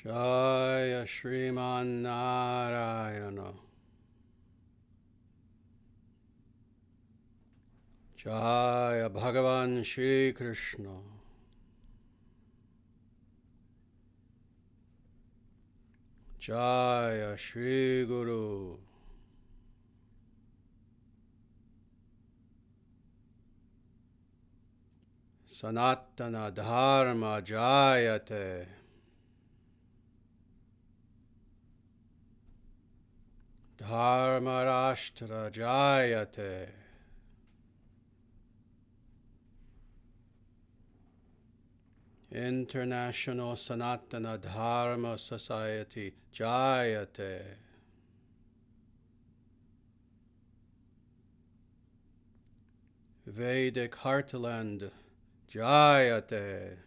Jaya Shriman Narayana. Jaya Bhagavan Shri Krishna. Jaya Shri Guru. Sanatana Dharma Jayate. Dharma Rashtra Jayate. International Sanatana Dharma Society Jayate. Vedic Heartland Jayate.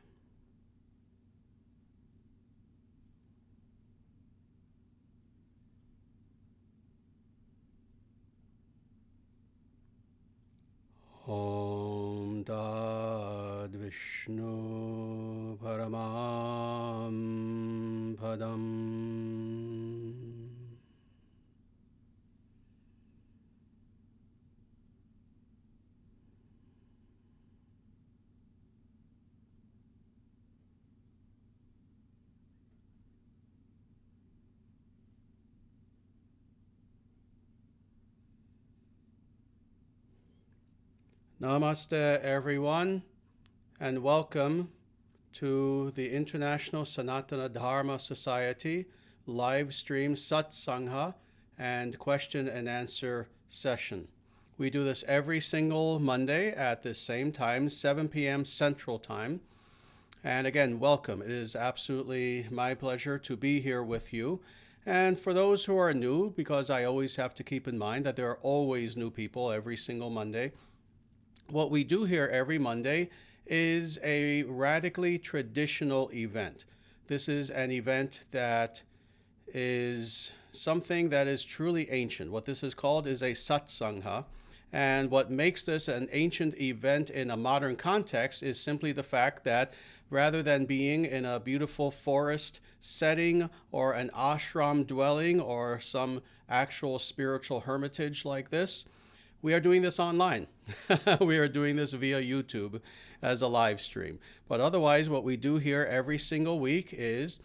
Om Tad Vishnu Paramam Padam. Namaste everyone, and welcome to the International Sanatana Dharma Society live stream Satsangha and question and answer session. We do this every single Monday at the same time, 7 p.m. Central Time. And again, welcome. It is absolutely my pleasure to be here with you. And for those who are new, because I always have to keep in mind that there are always new people every single Monday, what we do here every Monday is a radically traditional event. This is an event that is something that is truly ancient. What this is called is a Satsangha. And what makes this an ancient event in a modern context is simply the fact that rather than being in a beautiful forest setting or an ashram dwelling or some actual spiritual hermitage like this, we are doing this online. We are doing this via YouTube as a live stream. But otherwise, what we do here every single week is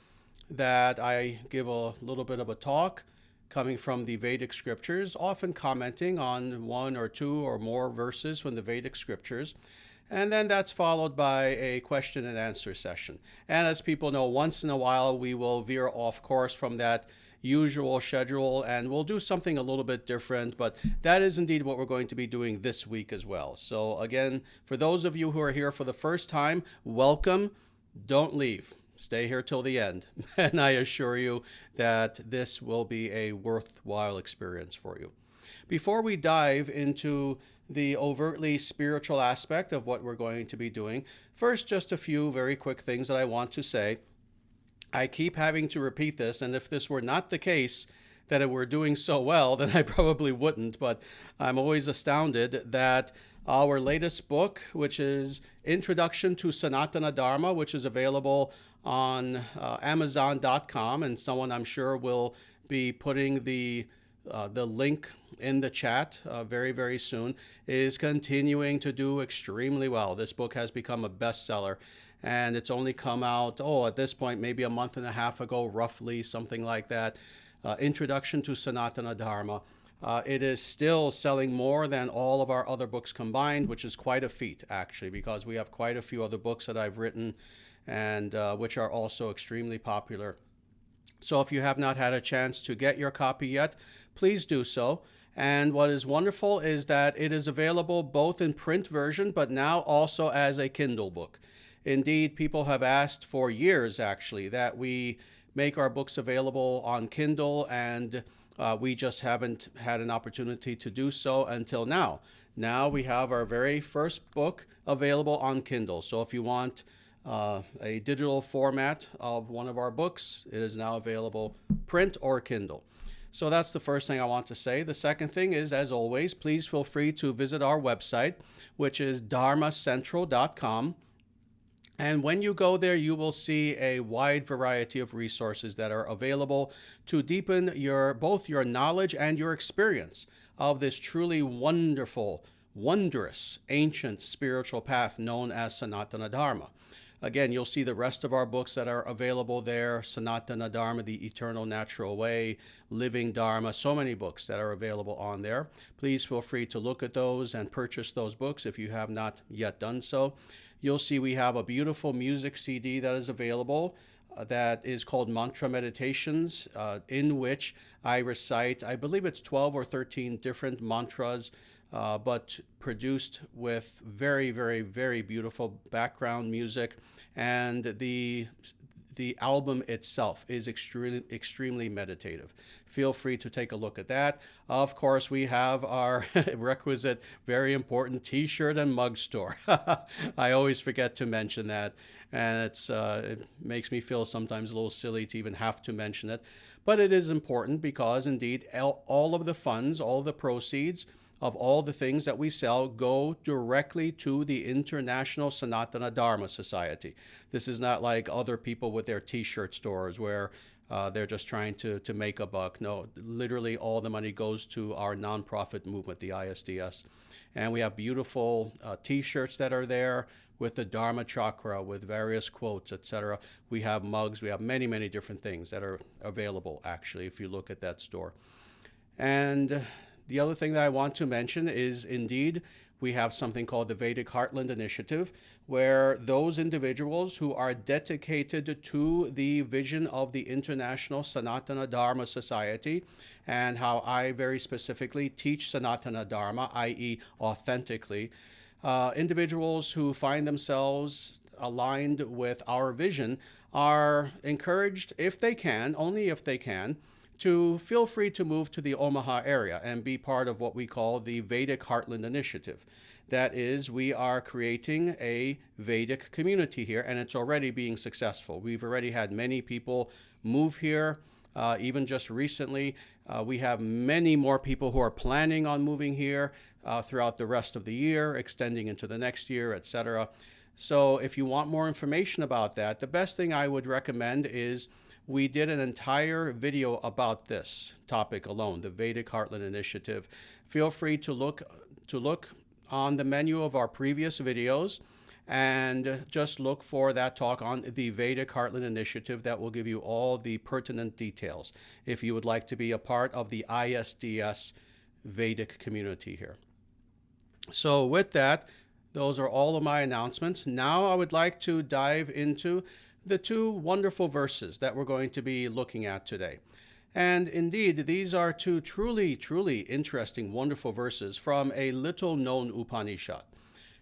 that I give a little bit of a talk coming from the Vedic scriptures, often commenting on one or two or more verses from the Vedic scriptures. And then that's followed by a question and answer session. And as people know, once in a while, we will veer off course from that usual schedule, and we'll do something a little bit different, but that is indeed what we're going to be doing this week as well. So again, for those of you who are here for the first time, welcome. Don't leave. Stay here till the end. And I assure you that this will be a worthwhile experience for you. Before we dive into the overtly spiritual aspect of what we're going to be doing, first, just a few very quick things that I want to say. I keep having to repeat this, and if this were not the case, that it were doing so well, then I probably wouldn't, but I'm always astounded that our latest book, which is Introduction to Sanatana Dharma, which is available on Amazon.com, and someone I'm sure will be putting the link in the chat very, very soon, is continuing to do extremely well. This book has become a bestseller. And it's only come out, at this point, maybe a month and a half ago, roughly, something like that. Introduction to Sanatana Dharma. It is still selling more than all of our other books combined, which is quite a feat, actually, because we have quite a few other books that I've written and which are also extremely popular. So if you have not had a chance to get your copy yet, please do so. And what is wonderful is that it is available both in print version, but now also as a Kindle book. Indeed, people have asked for years, actually, that we make our books available on Kindle, and we just haven't had an opportunity to do so until now. Now we have our very first book available on Kindle. So if you want a digital format of one of our books, it is now available print or Kindle. So that's the first thing I want to say. The second thing is, as always, please feel free to visit our website, which is dharmacentral.com. And when you go there, you will see a wide variety of resources that are available to deepen both your knowledge and your experience of this truly wonderful, wondrous, ancient spiritual path known as Sanatana Dharma. Again, you'll see the rest of our books that are available there: Sanatana Dharma, The Eternal Natural Way, Living Dharma, so many books that are available on there. Please feel free to look at those and purchase those books if you have not yet done so. You'll see we have a beautiful music CD that is available that is called Mantra Meditations, in which I recite, I believe it's 12 or 13 different mantras, but produced with very, very, very beautiful background music. And the album itself is extremely meditative. Feel free to take a look at that. Of course, we have our requisite, very important T-shirt and mug store. I always forget to mention that, and it makes me feel sometimes a little silly to even have to mention it. But it is important because, indeed, all of the funds, all the proceeds of all the things that we sell go directly to the International Sanatana Dharma Society. This is not like other people with their T-shirt stores where they're just trying to make a buck. No, literally all the money goes to our nonprofit movement, the ISDS. And we have beautiful T-shirts that are there with the Dharma Chakra, with various quotes, etc. We have mugs. We have many, many different things that are available, actually, if you look at that store. And the other thing that I want to mention is, indeed, we have something called the Vedic Heartland Initiative, where those individuals who are dedicated to the vision of the International Sanatana Dharma Society, and how I very specifically teach Sanatana Dharma, i.e. authentically, individuals who find themselves aligned with our vision are encouraged, if they can, only if they can, to feel free to move to the Omaha area and be part of what we call the Vedic Heartland Initiative. That is, we are creating a Vedic community here, and it's already being successful. We've already had many people move here, even just recently. We have many more people who are planning on moving here throughout the rest of the year, extending into the next year, etc. So if you want more information about that, the best thing I would recommend is we did an entire video about this topic alone, the Vedic Heartland Initiative. Feel free to look on the menu of our previous videos and just look for that talk on the Vedic Heartland Initiative. That will give you all the pertinent details if you would like to be a part of the ISDS Vedic community here. So with that, those are all of my announcements. Now I would like to dive into the two wonderful verses that we're going to be looking at today. And indeed, these are two truly, truly interesting, wonderful verses from a little-known Upanishad.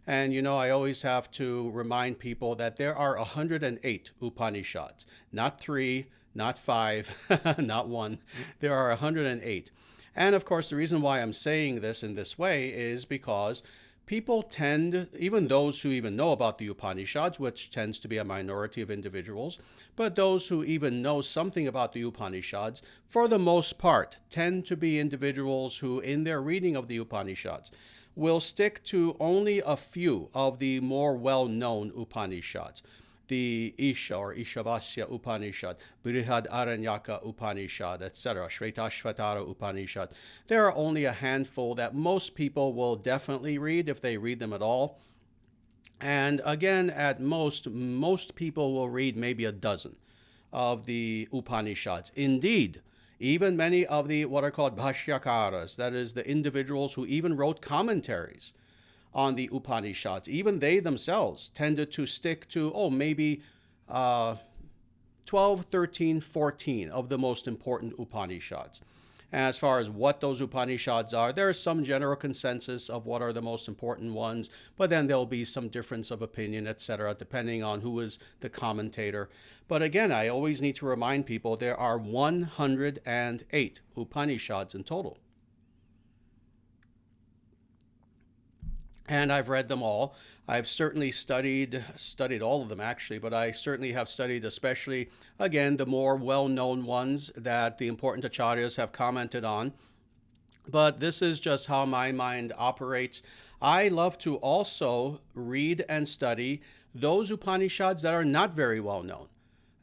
And you know, I always have to remind people that there are 108 Upanishads, not 3, not 5, not 1. There are 108. And of course, the reason why I'm saying this in this way is because people tend, even those who even know about the Upanishads, which tends to be a minority of individuals, but those who even know something about the Upanishads, for the most part, tend to be individuals who, in their reading of the Upanishads, will stick to only a few of the more well-known Upanishads. The Isha or Ishavasya Upanishad, Brihadaranyaka Upanishad, etc., Shvetashvatara Upanishad. There are only a handful that most people will definitely read if they read them at all. And again, at most people will read maybe a dozen of the Upanishads. Indeed, even many of the what are called Bhashyakaras, that is, the individuals who even wrote commentaries on the Upanishads, even they themselves tended to stick to, maybe 12, 13, 14 of the most important Upanishads. And as far as what those Upanishads are, there is some general consensus of what are the most important ones, but then there'll be some difference of opinion, etc., depending on who is the commentator. But again, I always need to remind people there are 108 Upanishads in total. And I've read them all. I've certainly studied all of them, actually, but I certainly have studied especially, again, the more well-known ones that the important acharyas have commented on. But this is just how my mind operates. I love to also read and study those Upanishads that are not very well known,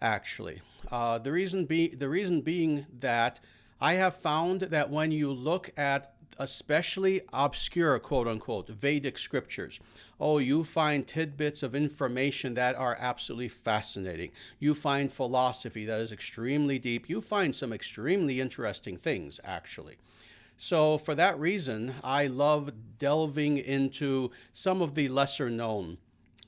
actually. The reason being that I have found that when you look at especially obscure, quote unquote, Vedic scriptures, oh, you find tidbits of information that are absolutely fascinating. You find philosophy that is extremely deep. You find some extremely interesting things, actually. So for that reason, I love delving into some of the lesser known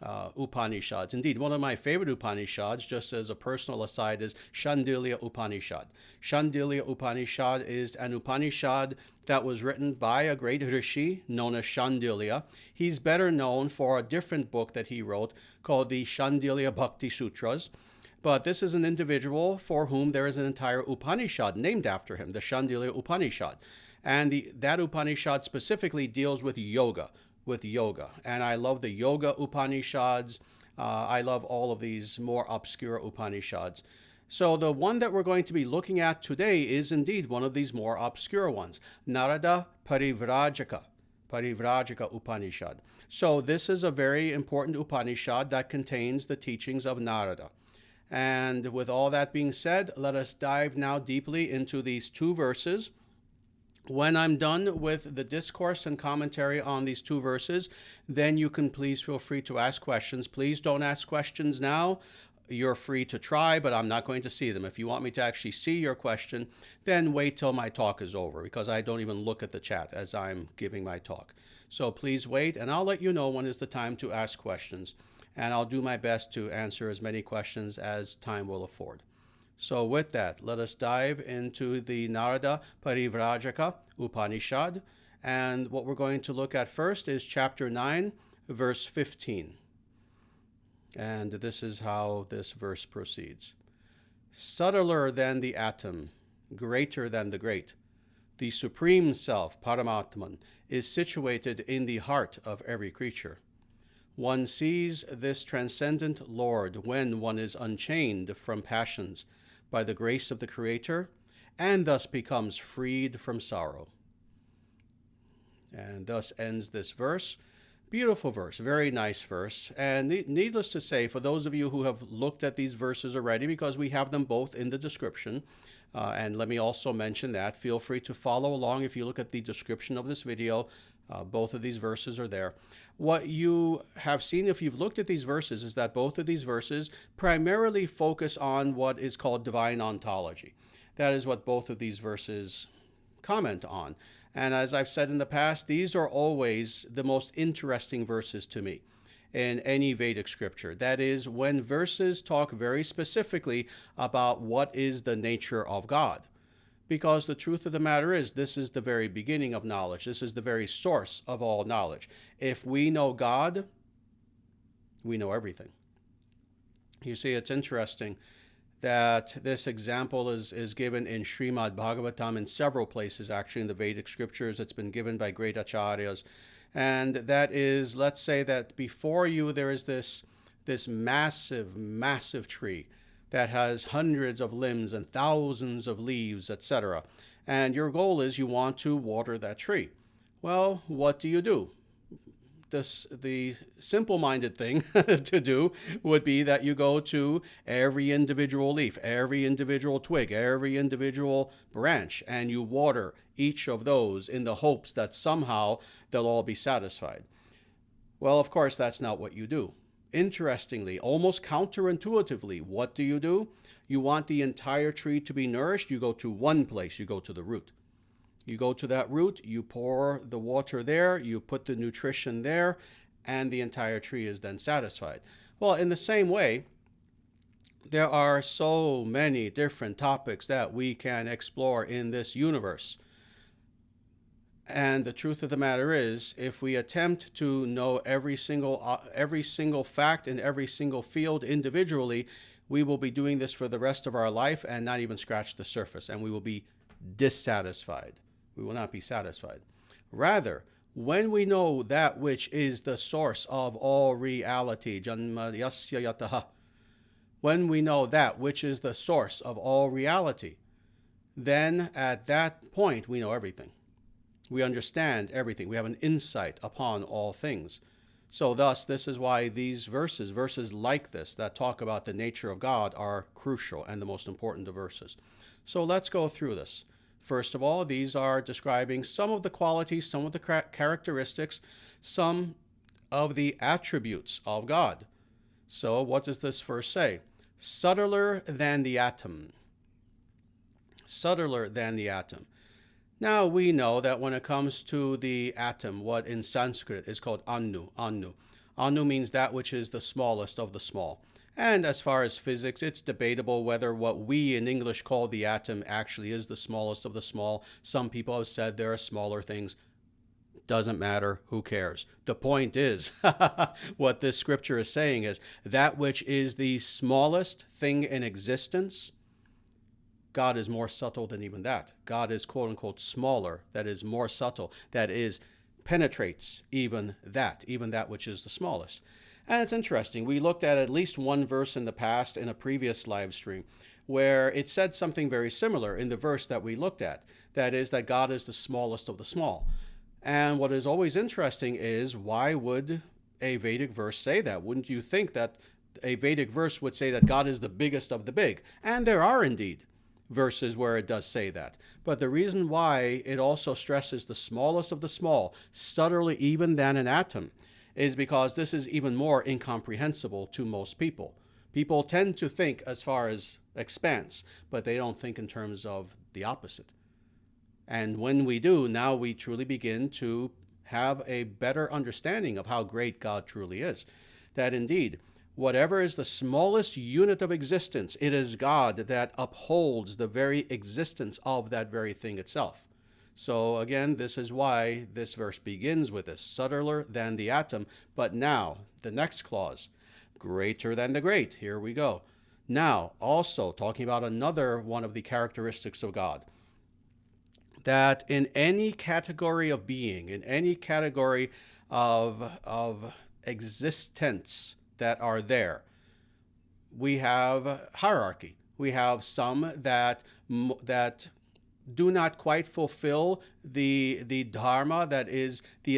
Upanishads. Indeed, one of my favorite Upanishads, just as a personal aside, is Shandilya Upanishad. Shandilya Upanishad is an Upanishad that was written by a great rishi known as Shandilya. He's better known for a different book that he wrote called the Shandilya Bhakti Sutras. But this is an individual for whom there is an entire Upanishad named after him, the Shandilya Upanishad. And that Upanishad specifically deals with yoga. And I love the Yoga Upanishads. I love all of these more obscure Upanishads. So the one that we're going to be looking at today is indeed one of these more obscure ones, Narada Parivrajaka Upanishad. So this is a very important Upanishad that contains the teachings of Narada. And with all that being said, let us dive now deeply into these two verses. When I'm done with the discourse and commentary on these two verses, then you can please feel free to ask questions. Please don't ask questions now. You're free to try, but I'm not going to see them. If you want me to actually see your question, then wait till my talk is over, because I don't even look at the chat as I'm giving my talk. So please wait, and I'll let you know when is the time to ask questions. And I'll do my best to answer as many questions as time will afford. So with that, let us dive into the Narada Parivrajaka Upanishad. And what we're going to look at first is chapter 9, verse 15. And this is how this verse proceeds. Subtler than the atom, greater than the great, the supreme self, Paramatman, is situated in the heart of every creature. One sees this transcendent Lord when one is unchained from passions by the grace of the Creator, and thus becomes freed from sorrow. And thus ends this verse. Beautiful verse, very nice verse. And needless to say, for those of you who have looked at these verses already, because we have them both in the description, and let me also mention that, feel free to follow along if you look at the description of this video. Both of these verses are there. What you have seen if you've looked at these verses is that both of these verses primarily focus on what is called divine ontology. That is what both of these verses comment on. And as I've said in the past, these are always the most interesting verses to me in any Vedic scripture. That is, when verses talk very specifically about what is the nature of God. Because the truth of the matter is, this is the very beginning of knowledge. This is the very source of all knowledge. If we know God, we know everything. You see, it's interesting that this example is given in Srimad Bhagavatam in several places, actually in the Vedic scriptures. It's been given by great acharyas. And that is, let's say that before you there is this massive, massive tree that has hundreds of limbs and thousands of leaves, etc. And your goal is you want to water that tree. Well, what do? The simple-minded thing to do would be that you go to every individual leaf, every individual twig, every individual branch, and you water each of those in the hopes that somehow they'll all be satisfied. Well, of course, that's not what you do. Interestingly, almost counterintuitively, what do? You want the entire tree to be nourished, you go to one place, you go to the root. You go to that root, you pour the water there, you put the nutrition there, and the entire tree is then satisfied. Well, in the same way, there are so many different topics that we can explore in this universe. And the truth of the matter is, if we attempt to know every single fact in every single field individually, we will be doing this for the rest of our life and not even scratch the surface, and we will be dissatisfied. We will not be satisfied. Rather, when we know that which is the source of all reality, janma yasya yataha, when we know that which is the source of all reality, then at that point we know everything. We understand everything. We have an insight upon all things. So thus, this is why these verses like this, that talk about the nature of God, are crucial and the most important of verses. So let's go through this. First of all, these are describing some of the qualities, some of the characteristics, some of the attributes of God. So what does this verse say? Subtler than the atom. Subtler than the atom. Now we know that when it comes to the atom, what in Sanskrit is called anu. Anu means that which is the smallest of the small. And as far as physics, it's debatable whether what we in English call the atom actually is the smallest of the small. Some people have said there are smaller things. Doesn't matter. Who cares? The point is, what this scripture is saying is that which is the smallest thing in existence, God is more subtle than even that. God is quote unquote smaller, that is more subtle, that is penetrates even that which is the smallest. And it's interesting. We looked at least one verse in the past in a previous live stream where it said something very similar in the verse that we looked at. That is that God is the smallest of the small. And what is always interesting is, why would a Vedic verse say that? Wouldn't you think that a Vedic verse would say that God is the biggest of the big? And there are indeed verses where it does say that. But the reason why it also stresses the smallest of the small, subtler even than an atom, is because this is even more incomprehensible to most people. People tend to think as far as expanse, but they don't think in terms of the opposite. And when we do, now we truly begin to have a better understanding of how great God truly is. That indeed, whatever is the smallest unit of existence, it is God that upholds the very existence of that very thing itself. So again, this is why this verse begins with this, subtler than the atom. But now, the next clause, greater than the great. Here we go. Now, also talking about another one of the characteristics of God, that in any category of being, in any category of existence that are there, we have hierarchy. We have some that do not quite fulfill the dharma, that is the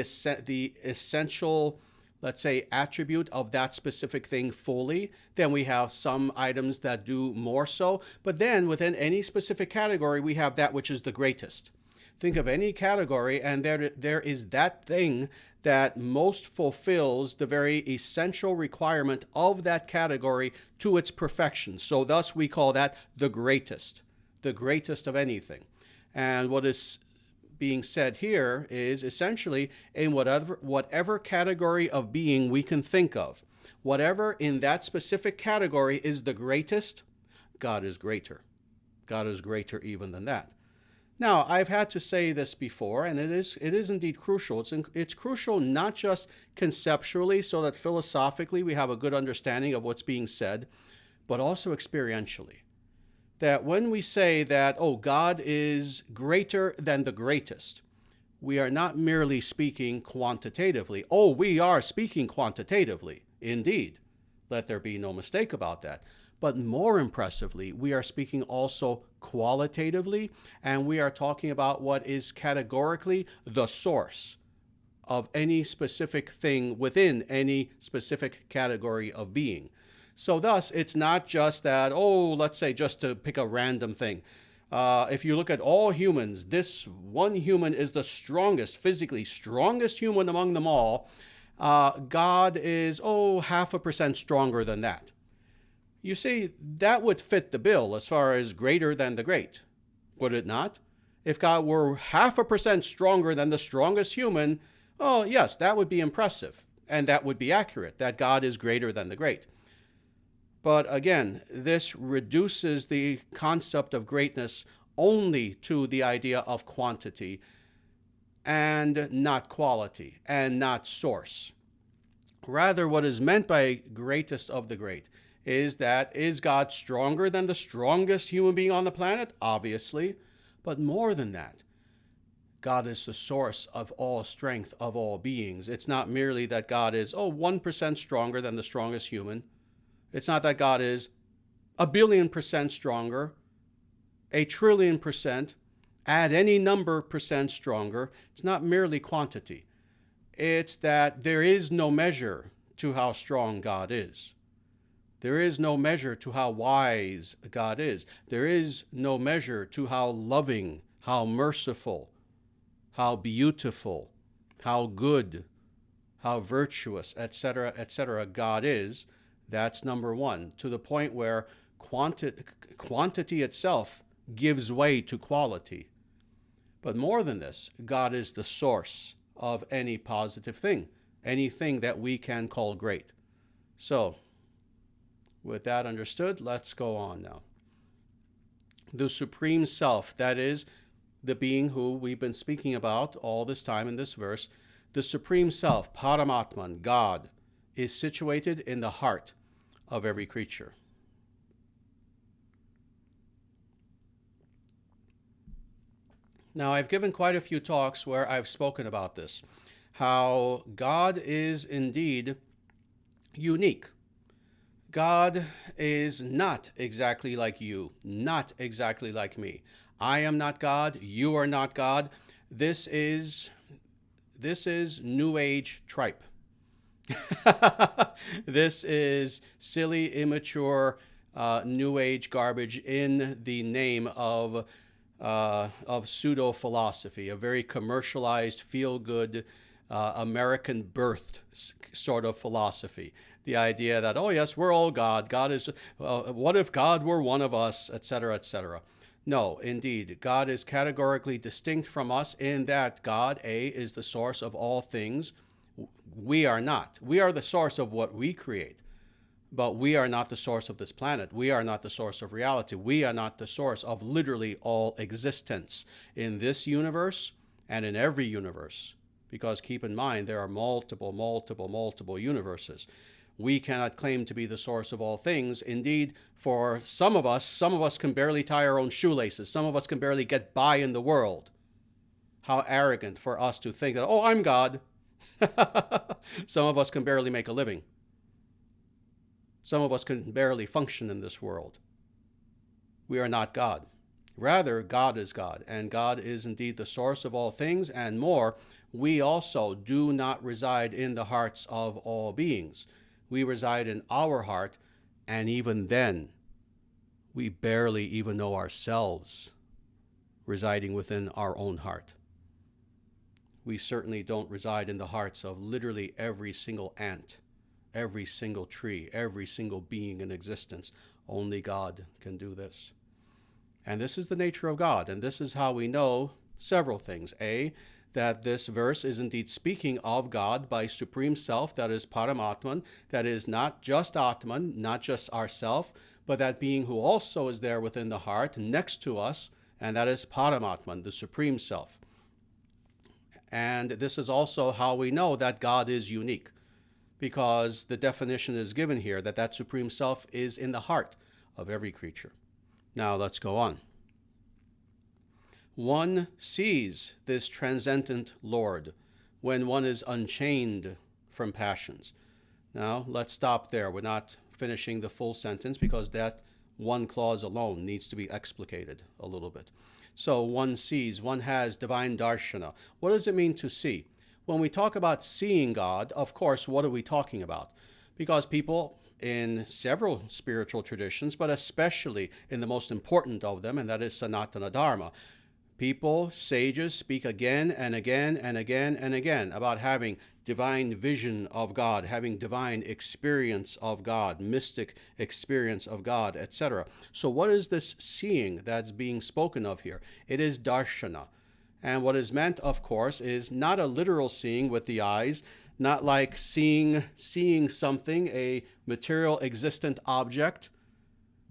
essential, let's say, attribute of that specific thing fully. Then we have some items that do more so. But then within any specific category, we have that which is the greatest. Think of any category, and there is that thing that most fulfills the very essential requirement of that category to its perfection. So thus we call that the greatest of anything. And what is being said here is essentially in whatever category of being we can think of, whatever in that specific category is the greatest, God is greater. God is greater even than that. Now, I've had to say this before, and it is indeed crucial. It's crucial not just conceptually, so that philosophically we have a good understanding of what's being said, but also experientially. That when we say that, oh, God is greater than the greatest, we are not merely speaking quantitatively. Oh, we are speaking quantitatively, indeed. Let there be no mistake about that. But more impressively, we are speaking also qualitatively, and we are talking about what is categorically the source of any specific thing within any specific category of being. So thus, it's not just that, oh, let's say, just to pick a random thing. If you look at all humans, this one human is the strongest, physically strongest human among them all. God is, 0.5% stronger than that. You see, that would fit the bill as far as greater than the great, would it not? If God were 0.5% stronger than the strongest human, oh, yes, that would be impressive, and that would be accurate, that God is greater than the great. But again, this reduces the concept of greatness only to the idea of quantity and not quality and not source. Rather, what is meant by greatest of the great is that, is God stronger than the strongest human being on the planet? Obviously. But more than that, God is the source of all strength of all beings. It's not merely that God is, 1% stronger than the strongest human. It's not that God is 1 billion% stronger, 1 trillion%, add any number percent stronger. It's not merely quantity. It's that there is no measure to how strong God is. There is no measure to how wise God is. There is no measure to how loving, how merciful, how beautiful, how good, how virtuous, etc., God is. That's number one, to the point where quantity itself gives way to quality. But more than this, God is the source of any positive thing, anything that we can call great. So, with that understood, let's go on now. The Supreme Self, that is, the being who we've been speaking about all this time in this verse, the Supreme Self, Paramatman, God, is situated in the heart of every creature. Now, I've given quite a few talks where I've spoken about this, how God is indeed unique. God is not exactly like you, not exactly like me. I am not God, you are not God. This is New Age tripe. This is silly, immature, New Age garbage in the name of pseudo-philosophy, a very commercialized, feel-good, American-birthed sort of philosophy. The idea that, oh yes, we're all God. God is, what if God were one of us, etc., etc. No, indeed, God is categorically distinct from us in that God, A, is the source of all things. We are not. We are the source of what we create. But we are not the source of this planet. We are not the source of reality. We are not the source of literally all existence in this universe and in every universe. Because keep in mind, there are multiple universes. We cannot claim to be the source of all things. Indeed, for some of us can barely tie our own shoelaces. Some of us can barely get by in the world. How arrogant for us to think that, oh, I'm God. Some of us can barely make a living. Some of us can barely function in this world. We are not God. Rather, God is God, and God is indeed the source of all things, and more, we also do not reside in the hearts of all beings. We reside in our heart, and even then, we barely even know ourselves residing within our own heart. We certainly don't reside in the hearts of literally every single ant, every single tree, every single being in existence. Only God can do this. And this is the nature of God, and this is how we know several things. A, that this verse is indeed speaking of God by Supreme Self, that is Paramatman, that is not just Atman, not just ourself, but that being who also is there within the heart, next to us, and that is Paramatman, the Supreme Self. And this is also how we know that God is unique, because the definition is given here, that that Supreme Self is in the heart of every creature. Now let's go on. One sees this transcendent Lord when one is unchained from passions. Now, let's stop there. We're not finishing the full sentence because that one clause alone needs to be explicated a little bit. So one sees, one has divine darshana. What does it mean to see? When we talk about seeing God, of course, what are we talking about? Because people in several spiritual traditions, but especially in the most important of them, and that is Sanatana Dharma, people, sages, speak again and again and again and again about having divine vision of God, having divine experience of God, mystic experience of God, etc. So what is this seeing that's being spoken of here? It is darshana. And what is meant, of course, is not a literal seeing with the eyes, not like seeing something, a material existent object.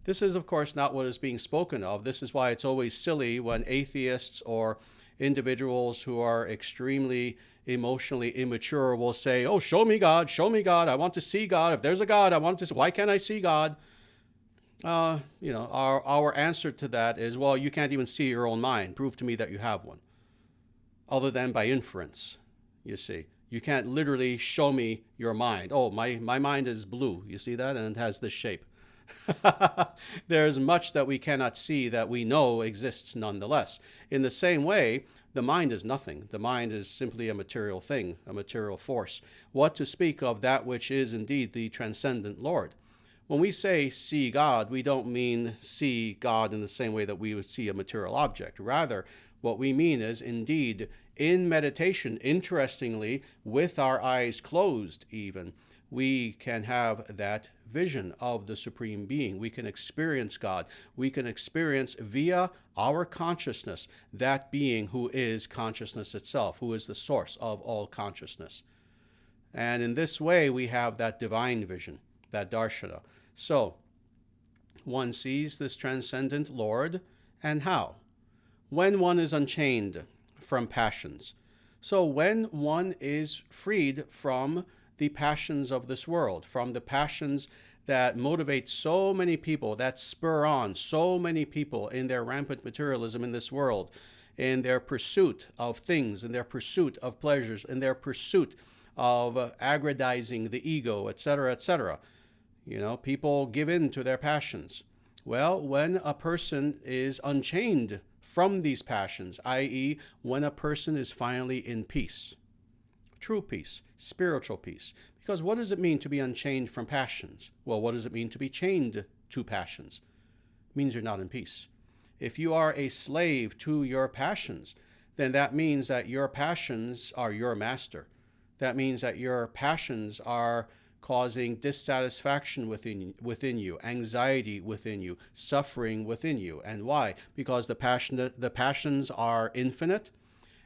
This is, of course, not what is being spoken of. This is why it's always silly when atheists or individuals who are extremely emotionally immature will say, oh, show me God, I want to see God. If there's a God, I want to see, why can't I see God? Our answer to that is, well, you can't even see your own mind. Prove to me that you have one. Other than by inference, you see. You can't literally show me your mind. Oh, my mind is blue. You see that? And it has this shape. There's much that we cannot see that we know exists nonetheless. In the same way, The mind is nothing. The mind is simply a material thing, a material force. What to speak of that which is indeed the transcendent Lord? When we say see God, we don't mean see God in the same way that we would see a material object. Rather, what we mean is indeed in meditation, interestingly, with our eyes closed even, we can have that vision of the Supreme Being. We can experience God. We can experience via our consciousness that being who is consciousness itself, who is the source of all consciousness. And in this way, we have that divine vision, that darshana. So, one sees this transcendent Lord, and how? When one is unchained from passions. So when one is freed from the passions of this world, from the passions that motivate so many people, that spur on so many people in their rampant materialism in this world, in their pursuit of things, in their pursuit of pleasures, in their pursuit of aggrandizing the ego, etc., etc. People give in to their passions. Well, when a person is unchained from these passions, i.e., when a person is finally in peace, true peace, spiritual peace. Because what does it mean to be unchained from passions? Well, what does it mean to be chained to passions? It means you're not in peace. If you are a slave to your passions, then that means that your passions are your master. That means that your passions are causing dissatisfaction within you, anxiety within you, suffering within you. And why? Because the passions are infinite,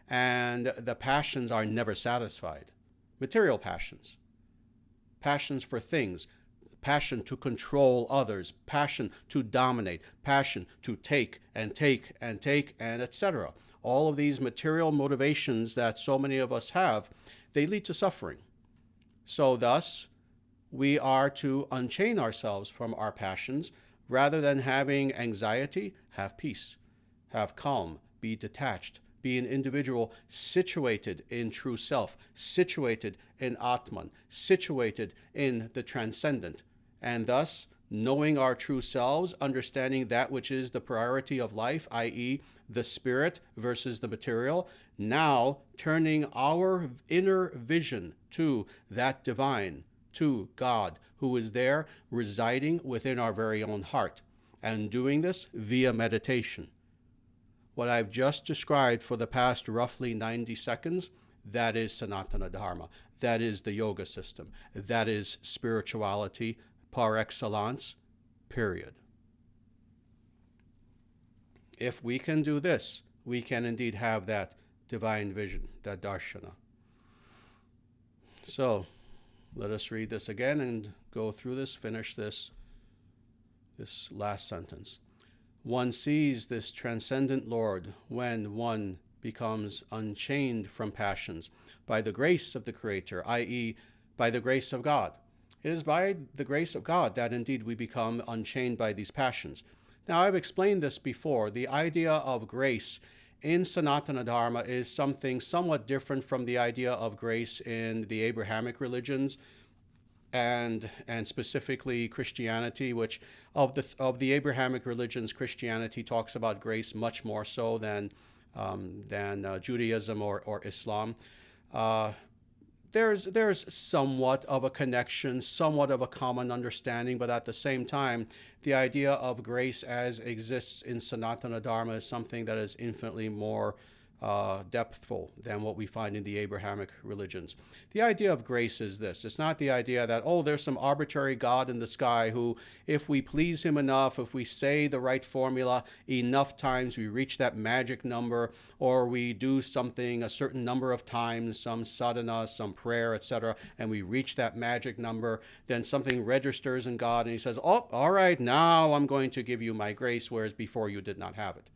and the passions are never satisfied. Material passions, passions for things, passion to control others, passion to dominate, passion to take and take and take, and etc. All of these material motivations that so many of us have, they lead to suffering. So thus, we are to unchain ourselves from our passions. Rather than having anxiety, have peace, have calm, be detached, be an individual situated in true self, situated in Atman, situated in the transcendent, and thus knowing our true selves, understanding that which is the priority of life, i.e., the spirit versus the material, now turning our inner vision to that divine, to God, who is there residing within our very own heart, and doing this via meditation. What I've just described for the past roughly 90 seconds, that is Sanatana Dharma. That is the yoga system. That is spirituality par excellence, period. If we can do this, we can indeed have that divine vision, that darshana. So, let us read this again and go through this, finish this last sentence. One sees this transcendent Lord when one becomes unchained from passions by the grace of the Creator, i.e., by the grace of God. It is by the grace of God that indeed we become unchained by these passions. Now, I've explained this before. The idea of grace in Sanatana Dharma is something somewhat different from the idea of grace in the Abrahamic religions and specifically Christianity, which of the Abrahamic religions, Christianity talks about grace much more so than Judaism or Islam. There's somewhat of a connection, somewhat of a common understanding, but at the same time, the idea of grace as exists in Sanatana Dharma is something that is infinitely more depthful than what we find in the Abrahamic religions. The idea of grace is this. It's not the idea that, oh, there's some arbitrary God in the sky who, if we please him enough, if we say the right formula enough times, we reach that magic number, or we do something a certain number of times, some sadhana, some prayer, etc., and we reach that magic number, then something registers in God and he says, oh, all right, now I'm going to give you my grace, whereas before you did not have it.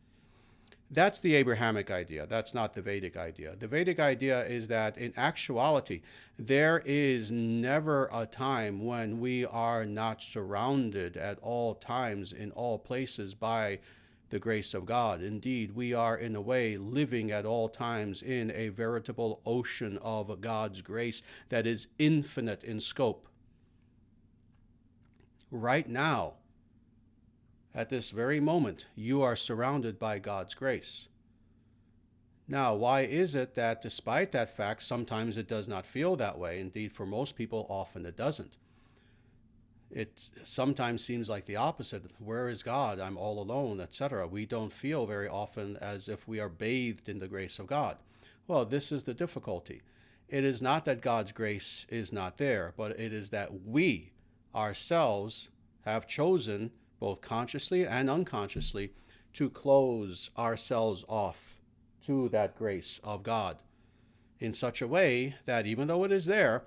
That's the Abrahamic idea. That's not the Vedic idea. The Vedic idea is that in actuality, there is never a time when we are not surrounded at all times, in all places, by the grace of God. Indeed, we are in a way living at all times in a veritable ocean of God's grace that is infinite in scope. Right now, at this very moment, you are surrounded by God's grace. Now, why is it that despite that fact, sometimes it does not feel that way? Indeed, for most people, often it doesn't. It sometimes seems like the opposite. Where is God? I'm all alone, etc. We don't feel very often as if we are bathed in the grace of God. Well, this is the difficulty. It is not that God's grace is not there, but it is that we ourselves have chosen, both consciously and unconsciously, to close ourselves off to that grace of God in such a way that even though it is there,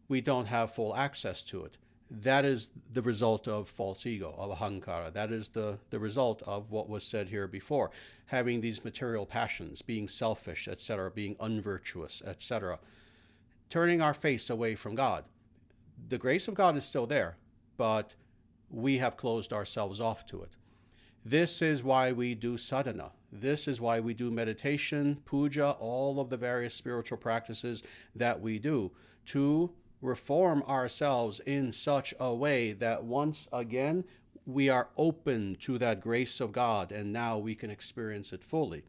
we don't have full access to it. That is the result of false ego, of ahankara. That is the result of what was said here before, having these material passions, being selfish, etc., being unvirtuous, etc., turning our face away from God. The grace of God is still there, but we have closed ourselves off to it. This is why we do sadhana. This is why we do meditation, puja, all of the various spiritual practices that we do, to reform ourselves in such a way that once again we are open to that grace of God, and now we can experience it fully.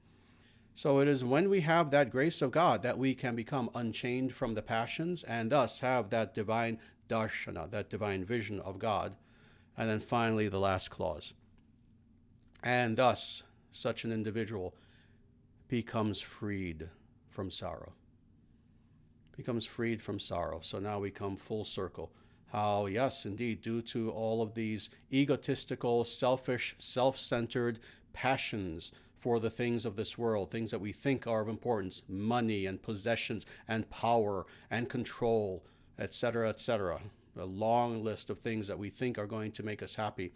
So it is when we have that grace of God that we can become unchained from the passions and thus have that divine darshana, that divine vision of God. And then finally, the last clause. And thus, such an individual becomes freed from sorrow. Becomes freed from sorrow. So now we come full circle. How, yes, indeed, due to all of these egotistical, selfish, self-centered passions for the things of this world, things that we think are of importance, money and possessions and power and control, etc., etc., a long list of things that we think are going to make us happy.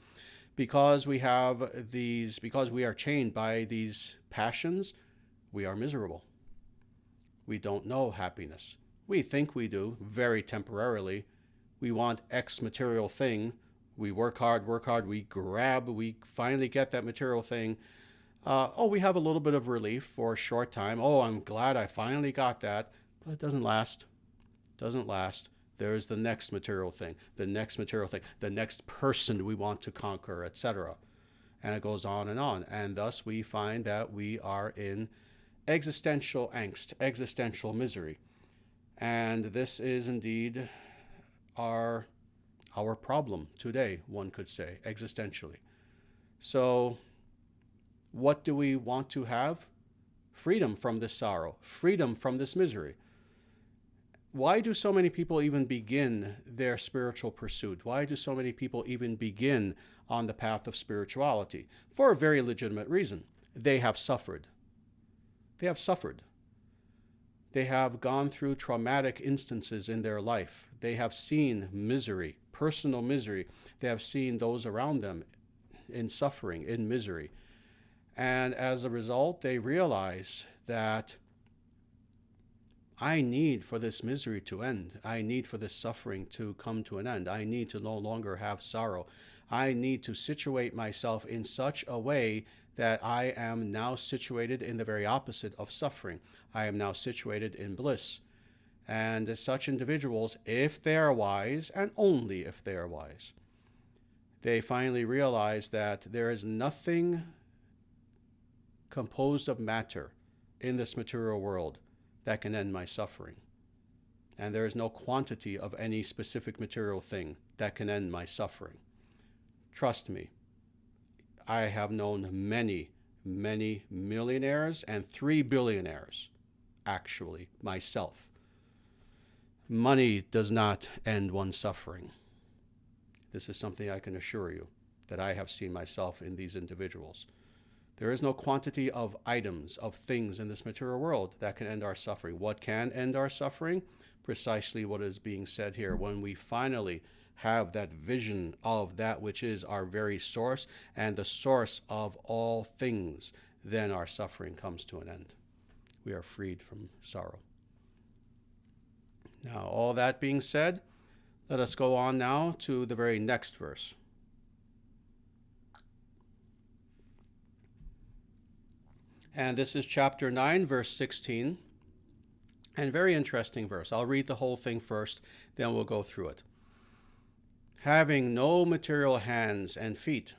Because we have these, because we are chained by these passions, we are miserable. We don't know happiness. We think we do, very temporarily. We want X material thing. We work hard, we grab, we finally get that material thing. We have a little bit of relief for a short time. Oh, I'm glad I finally got that. But it doesn't last. Doesn't last. There's the next material thing, the next material thing, the next person we want to conquer, etc. And it goes on. And thus we find that we are in existential angst, existential misery. And this is indeed our problem today, one could say, existentially. So what do we want to have? Freedom from this sorrow, freedom from this misery. Why do so many people even begin their spiritual pursuit? Why do so many people even begin on the path of spirituality? For a very legitimate reason. They have suffered. They have suffered. They have gone through traumatic instances in their life. They have seen misery, personal misery. They have seen those around them in suffering, in misery. And as a result, they realize that I need for this misery to end. I need for this suffering to come to an end. I need to no longer have sorrow. I need to situate myself in such a way that I am now situated in the very opposite of suffering. I am now situated in bliss. And such individuals, if they are wise, and only if they are wise, they finally realize that there is nothing composed of matter in this material world that can end my suffering. And there is no quantity of any specific material thing that can end my suffering. Trust me, I have known many, many millionaires and 3 billionaires, actually, myself. Money does not end one's suffering. This is something I can assure you, that I have seen myself in these individuals. There is no quantity of items, of things in this material world that can end our suffering. What can end our suffering? Precisely what is being said here. When we finally have that vision of that which is our very source and the source of all things, then our suffering comes to an end. We are freed from sorrow. Now, all that being said, let us go on now to the very next verse. And this is chapter 9, verse 16. And very interesting verse. I'll read the whole thing first, then we'll go through it. Having no material hands and feet,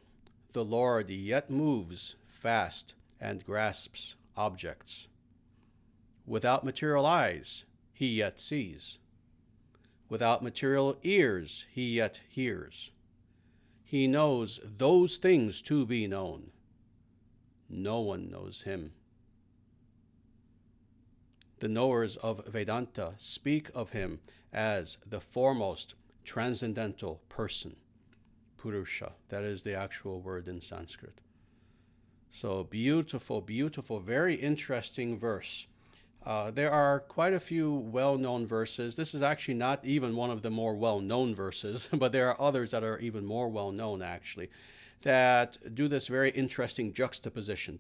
the Lord yet moves fast and grasps objects. Without material eyes, he yet sees. Without material ears, he yet hears. He knows those things to be known. No one knows him. The knowers of Vedanta speak of him as the foremost transcendental person. Purusha, that is the actual word in Sanskrit. So beautiful, beautiful, very interesting verse. There are quite a few well-known verses. This is actually not even one of the more well-known verses, but there are others that are even more well-known, actually, that do this very interesting juxtaposition.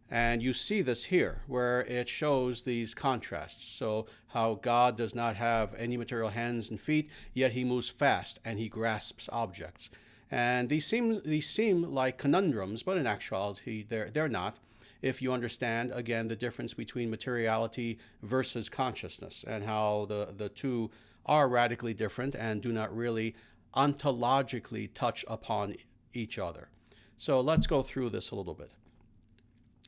And you see this here, where it shows these contrasts. So how God does not have any material hands and feet, yet he moves fast and he grasps objects. And these seem like conundrums, but in actuality, they're not, if you understand, again, the difference between materiality versus consciousness, and how the two are radically different and do not really ontologically touch upon each other. So let's go through this a little bit.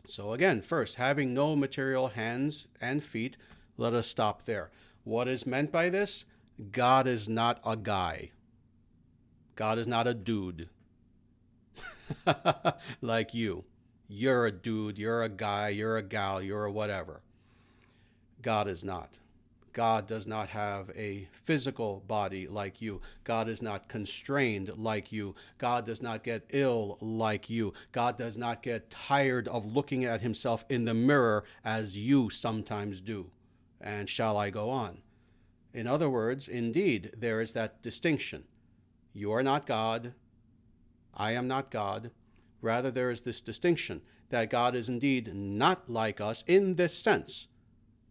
So again, first, having no material hands and feet, let us stop there. What is meant by this? God is not a guy. God is not a dude like you. You're a dude, you're a guy, you're a gal, you're a whatever. God is not. God does not have a physical body like you. God is not constrained like you. God does not get ill like you. God does not get tired of looking at himself in the mirror as you sometimes do. And shall I go on? In other words, indeed, there is that distinction. You are not God. I am not God. Rather, there is this distinction that God is indeed not like us in this sense.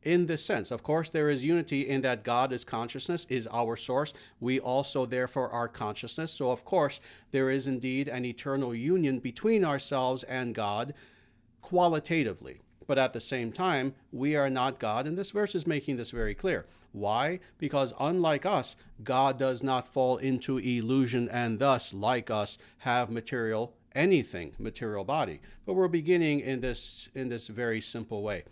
In this sense, of course, there is unity in that God is consciousness, is our source. We also, therefore, are consciousness. So, of course, there is indeed an eternal union between ourselves and God qualitatively. But at the same time, we are not God, and this verse is making this very clear. Why? Because unlike us, God does not fall into illusion and thus, like us, have material body. But we're beginning in this very simple way.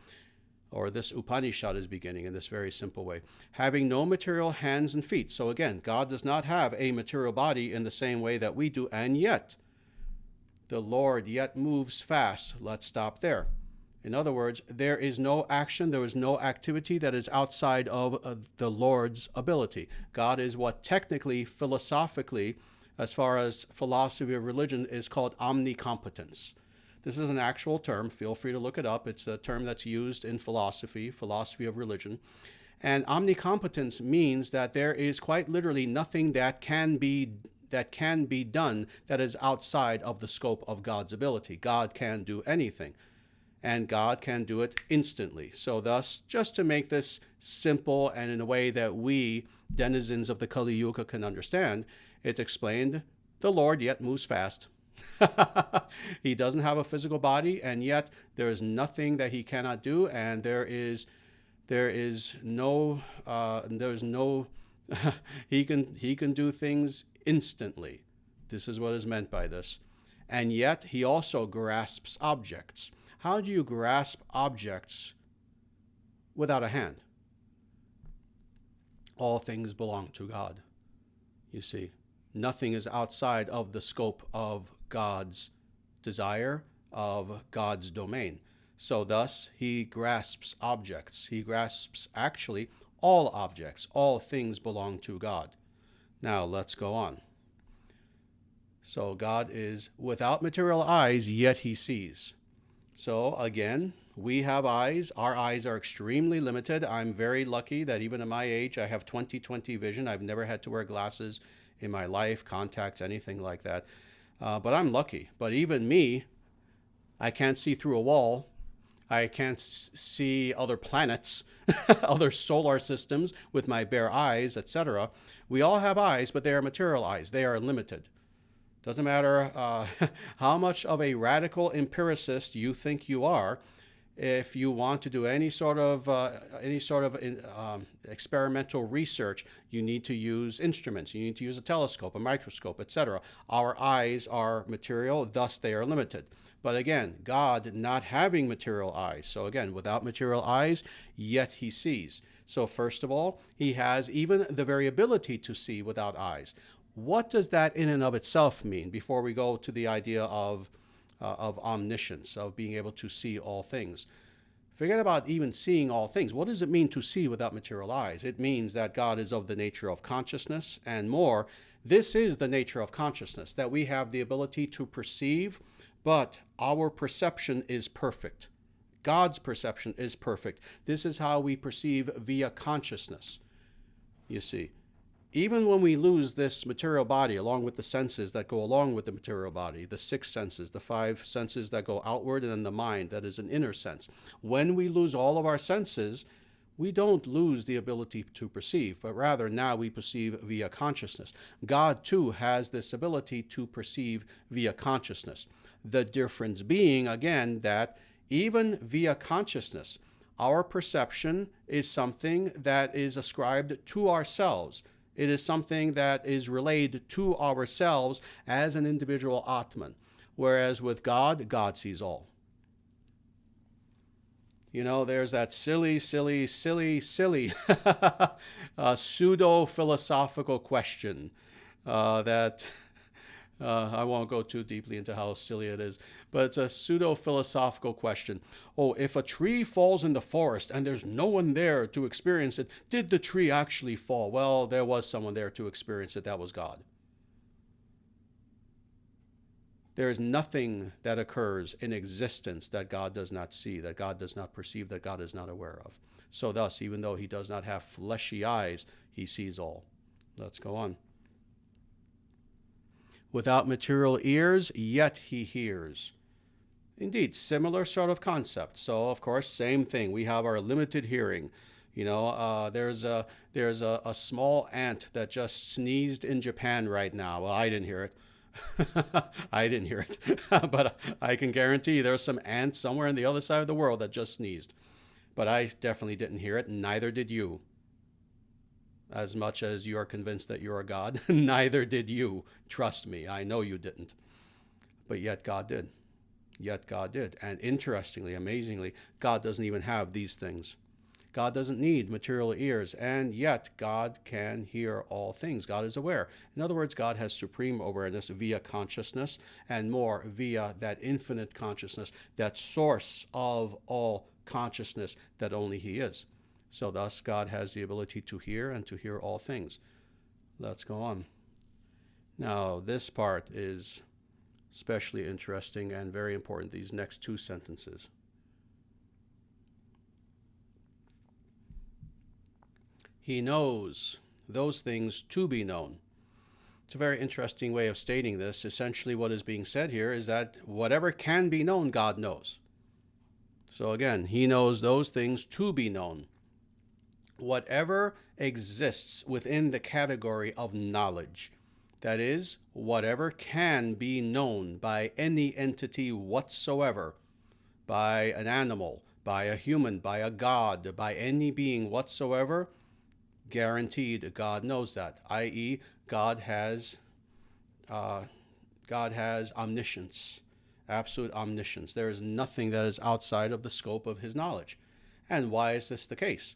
Or this Upanishad is beginning in this very simple way. Having no material hands and feet. So again, God does not have a material body in the same way that we do, and yet the Lord yet moves fast. Let's stop there. In other words, there is no action, there is no activity that is outside of the Lord's ability. God is what technically, philosophically, as far as philosophy of religion, is called omnicompetence. This is an actual term. Feel free to look it up. It's a term that's used in philosophy of religion. And omnicompetence means that there is quite literally nothing that can be done that is outside of the scope of God's ability. God can do anything, and God can do it instantly. So thus, just to make this simple and in a way that we, denizens of the Kali Yuga, can understand, it's explained, the Lord yet moves fast. He doesn't have a physical body, and yet there is nothing that he cannot do, and there's no he can do things instantly. This is what is meant by this. And yet he also grasps objects. How do you grasp objects without a hand? All things belong to God. You see, nothing is outside of the scope of God's desire, of God's domain. So thus, he grasps objects. He grasps actually all objects. All things belong to God. Now, let's go on. So God is without material eyes, yet he sees. So again, we have eyes. Our eyes are extremely limited. I'm very lucky that even at my age, I have 20/20 vision. I've never had to wear glasses in my life, contacts, anything like that. But I'm lucky. But even me, I can't see through a wall. I can't see other planets, other solar systems with my bare eyes, etc. We all have eyes, but they are material eyes. They are limited. Doesn't matter how much of a radical empiricist you think you are. If you want to do any sort of experimental research, you need to use instruments. You need to use a telescope, a microscope, etc. Our eyes are material, thus they are limited. But again, God not having material eyes. So again, without material eyes, yet he sees. So first of all, he has even the very ability to see without eyes. What does that in and of itself mean before we go to the idea of omniscience, of being able to see all things? Forget about even seeing all things. What does it mean to see without material eyes? It means that God is of the nature of consciousness, and more, this is the nature of consciousness, that we have the ability to perceive, but our perception is perfect. God's perception is perfect. This is how we perceive via consciousness. You see, even when we lose this material body, along with the senses that go along with the material body, the 6 senses, the 5 senses that go outward, and then the mind, that is an inner sense. When we lose all of our senses, we don't lose the ability to perceive, but rather now we perceive via consciousness. God, too, has this ability to perceive via consciousness. The difference being, again, that even via consciousness, our perception is something that is ascribed to ourselves. It is something that is relayed to ourselves as an individual Atman. Whereas with God, God sees all. You know, there's that silly pseudo-philosophical question that I won't go too deeply into how silly it is, but it's a pseudo-philosophical question. Oh, if a tree falls in the forest and there's no one there to experience it, did the tree actually fall? Well, there was someone there to experience it. That was God. There is nothing that occurs in existence that God does not see, that God does not perceive, that God is not aware of. So thus, even though he does not have fleshy eyes, he sees all. Let's go on. Without material ears, yet he hears. Indeed, similar sort of concept. So, of course, same thing. We have our limited hearing. You know, there's a small ant that just sneezed in Japan right now. Well, I didn't hear it. I didn't hear it. But I can guarantee there's some ant somewhere on the other side of the world that just sneezed. But I definitely didn't hear it, and neither did you. As much as you are convinced that you're a God, neither did you. Trust me, I know you didn't. But yet God did. Yet God did. And interestingly, amazingly, God doesn't even have these things. God doesn't need material ears, and yet God can hear all things. God is aware. In other words, God has supreme awareness via consciousness, and more via that infinite consciousness, that source of all consciousness that only he is. So thus, God has the ability to hear and to hear all things. Let's go on. Now, this part is especially interesting and very important, these next 2 sentences. He knows those things to be known. It's a very interesting way of stating this. Essentially, what is being said here is that whatever can be known, God knows. So again, he knows those things to be known. Whatever exists within the category of knowledge, that is, whatever can be known by any entity whatsoever, by an animal, by a human, by a god, by any being whatsoever, guaranteed God knows that, i.e., God has omniscience, absolute omniscience. There is nothing that is outside of the scope of his knowledge. And why is this the case?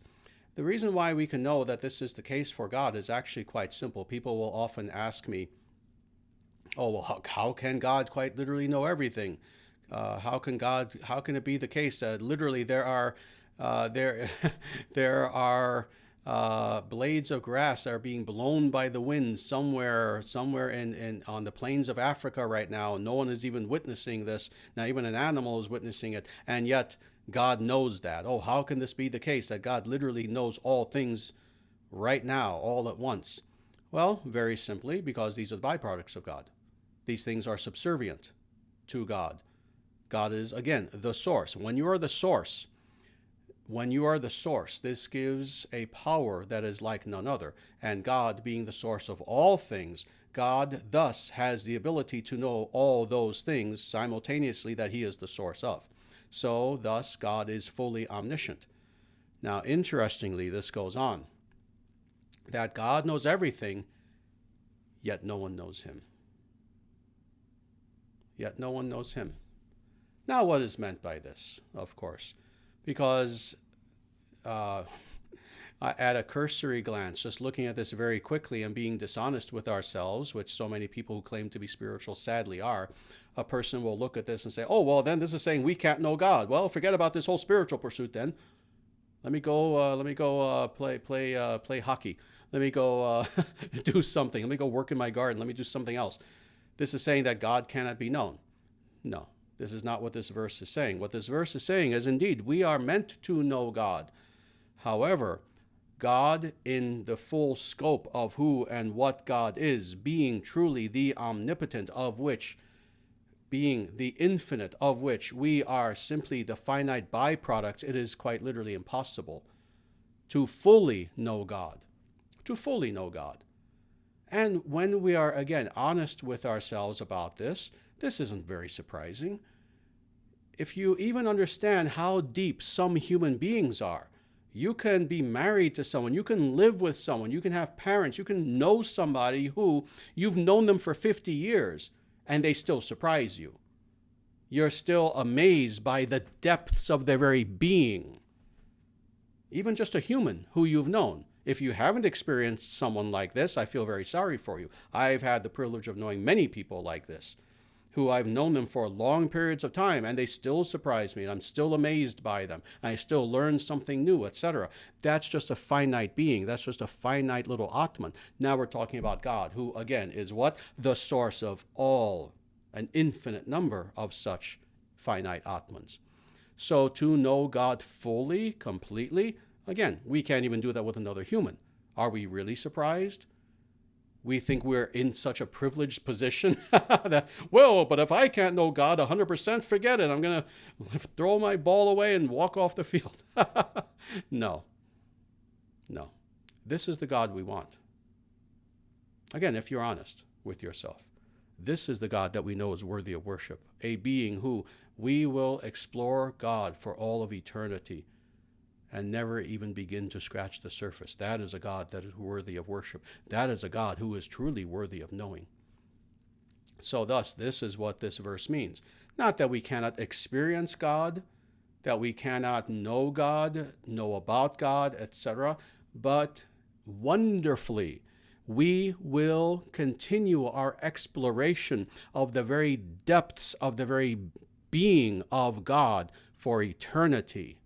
The reason why we can know that this is the case for God is actually quite simple. People will often ask me, oh, well, how can God quite literally know everything? How can it be the case that literally there are blades of grass that are being blown by the wind somewhere in on the plains of Africa right now, and no one is even witnessing this. Now even an animal is witnessing it, and yet God knows that. Oh, how can this be the case that God literally knows all things right now, all at once? Well, very simply, because these are the byproducts of God. These things are subservient to God. God is, again, the source. When you are the source, this gives a power that is like none other. And God being the source of all things, God thus has the ability to know all those things simultaneously that he is the source of. So thus God is fully omniscient. Now, interestingly, this goes on, that God knows everything, yet no one knows him. Yet no one knows him. Now, what is meant by this, of course? Because at a cursory glance, just looking at this very quickly and being dishonest with ourselves, which so many people who claim to be spiritual sadly are, a person will look at this and say, oh, well, then this is saying we can't know God. Well, forget about this whole spiritual pursuit then. Let me go play hockey. Let me go do something. Let me go work in my garden. Let me do something else. This is saying that God cannot be known. No, this is not what this verse is saying. What this verse is saying is, indeed, we are meant to know God. However, God, in the full scope of who and what God is, being truly the omnipotent, of which, being the infinite, of which we are simply the finite byproducts, it is quite literally impossible to fully know God. To fully know God. And when we are, again, honest with ourselves about this isn't very surprising. If you even understand how deep some human beings are, you can be married to someone, you can live with someone, you can have parents, you can know somebody who you've known them for 50 years and they still surprise you. You're still amazed by the depths of their very being. Even just a human who you've known. If you haven't experienced someone like this, I feel very sorry for you. I've had the privilege of knowing many people like this, who I've known them for long periods of time, and they still surprise me, and I'm still amazed by them, and I still learn something new, etc. That's just a finite being. That's just a finite little Atman. Now we're talking about God, who, again, is what? The source of all, an infinite number of such finite Atmans. So to know God fully, completely, again, we can't even do that with another human. Are we really surprised? We think we're in such a privileged position that, well, but if I can't know God 100%, forget it. I'm going to throw my ball away and walk off the field. No. No. This is the God we want. Again, if you're honest with yourself, this is the God that we know is worthy of worship, a being who we will explore God for all of eternity and never even begin to scratch the surface. That is a God that is worthy of worship. That is a God who is truly worthy of knowing. So thus, this is what this verse means. Not that we cannot experience God, that we cannot know God, know about God, etc., but wonderfully, we will continue our exploration of the very depths of the very being of God for eternity,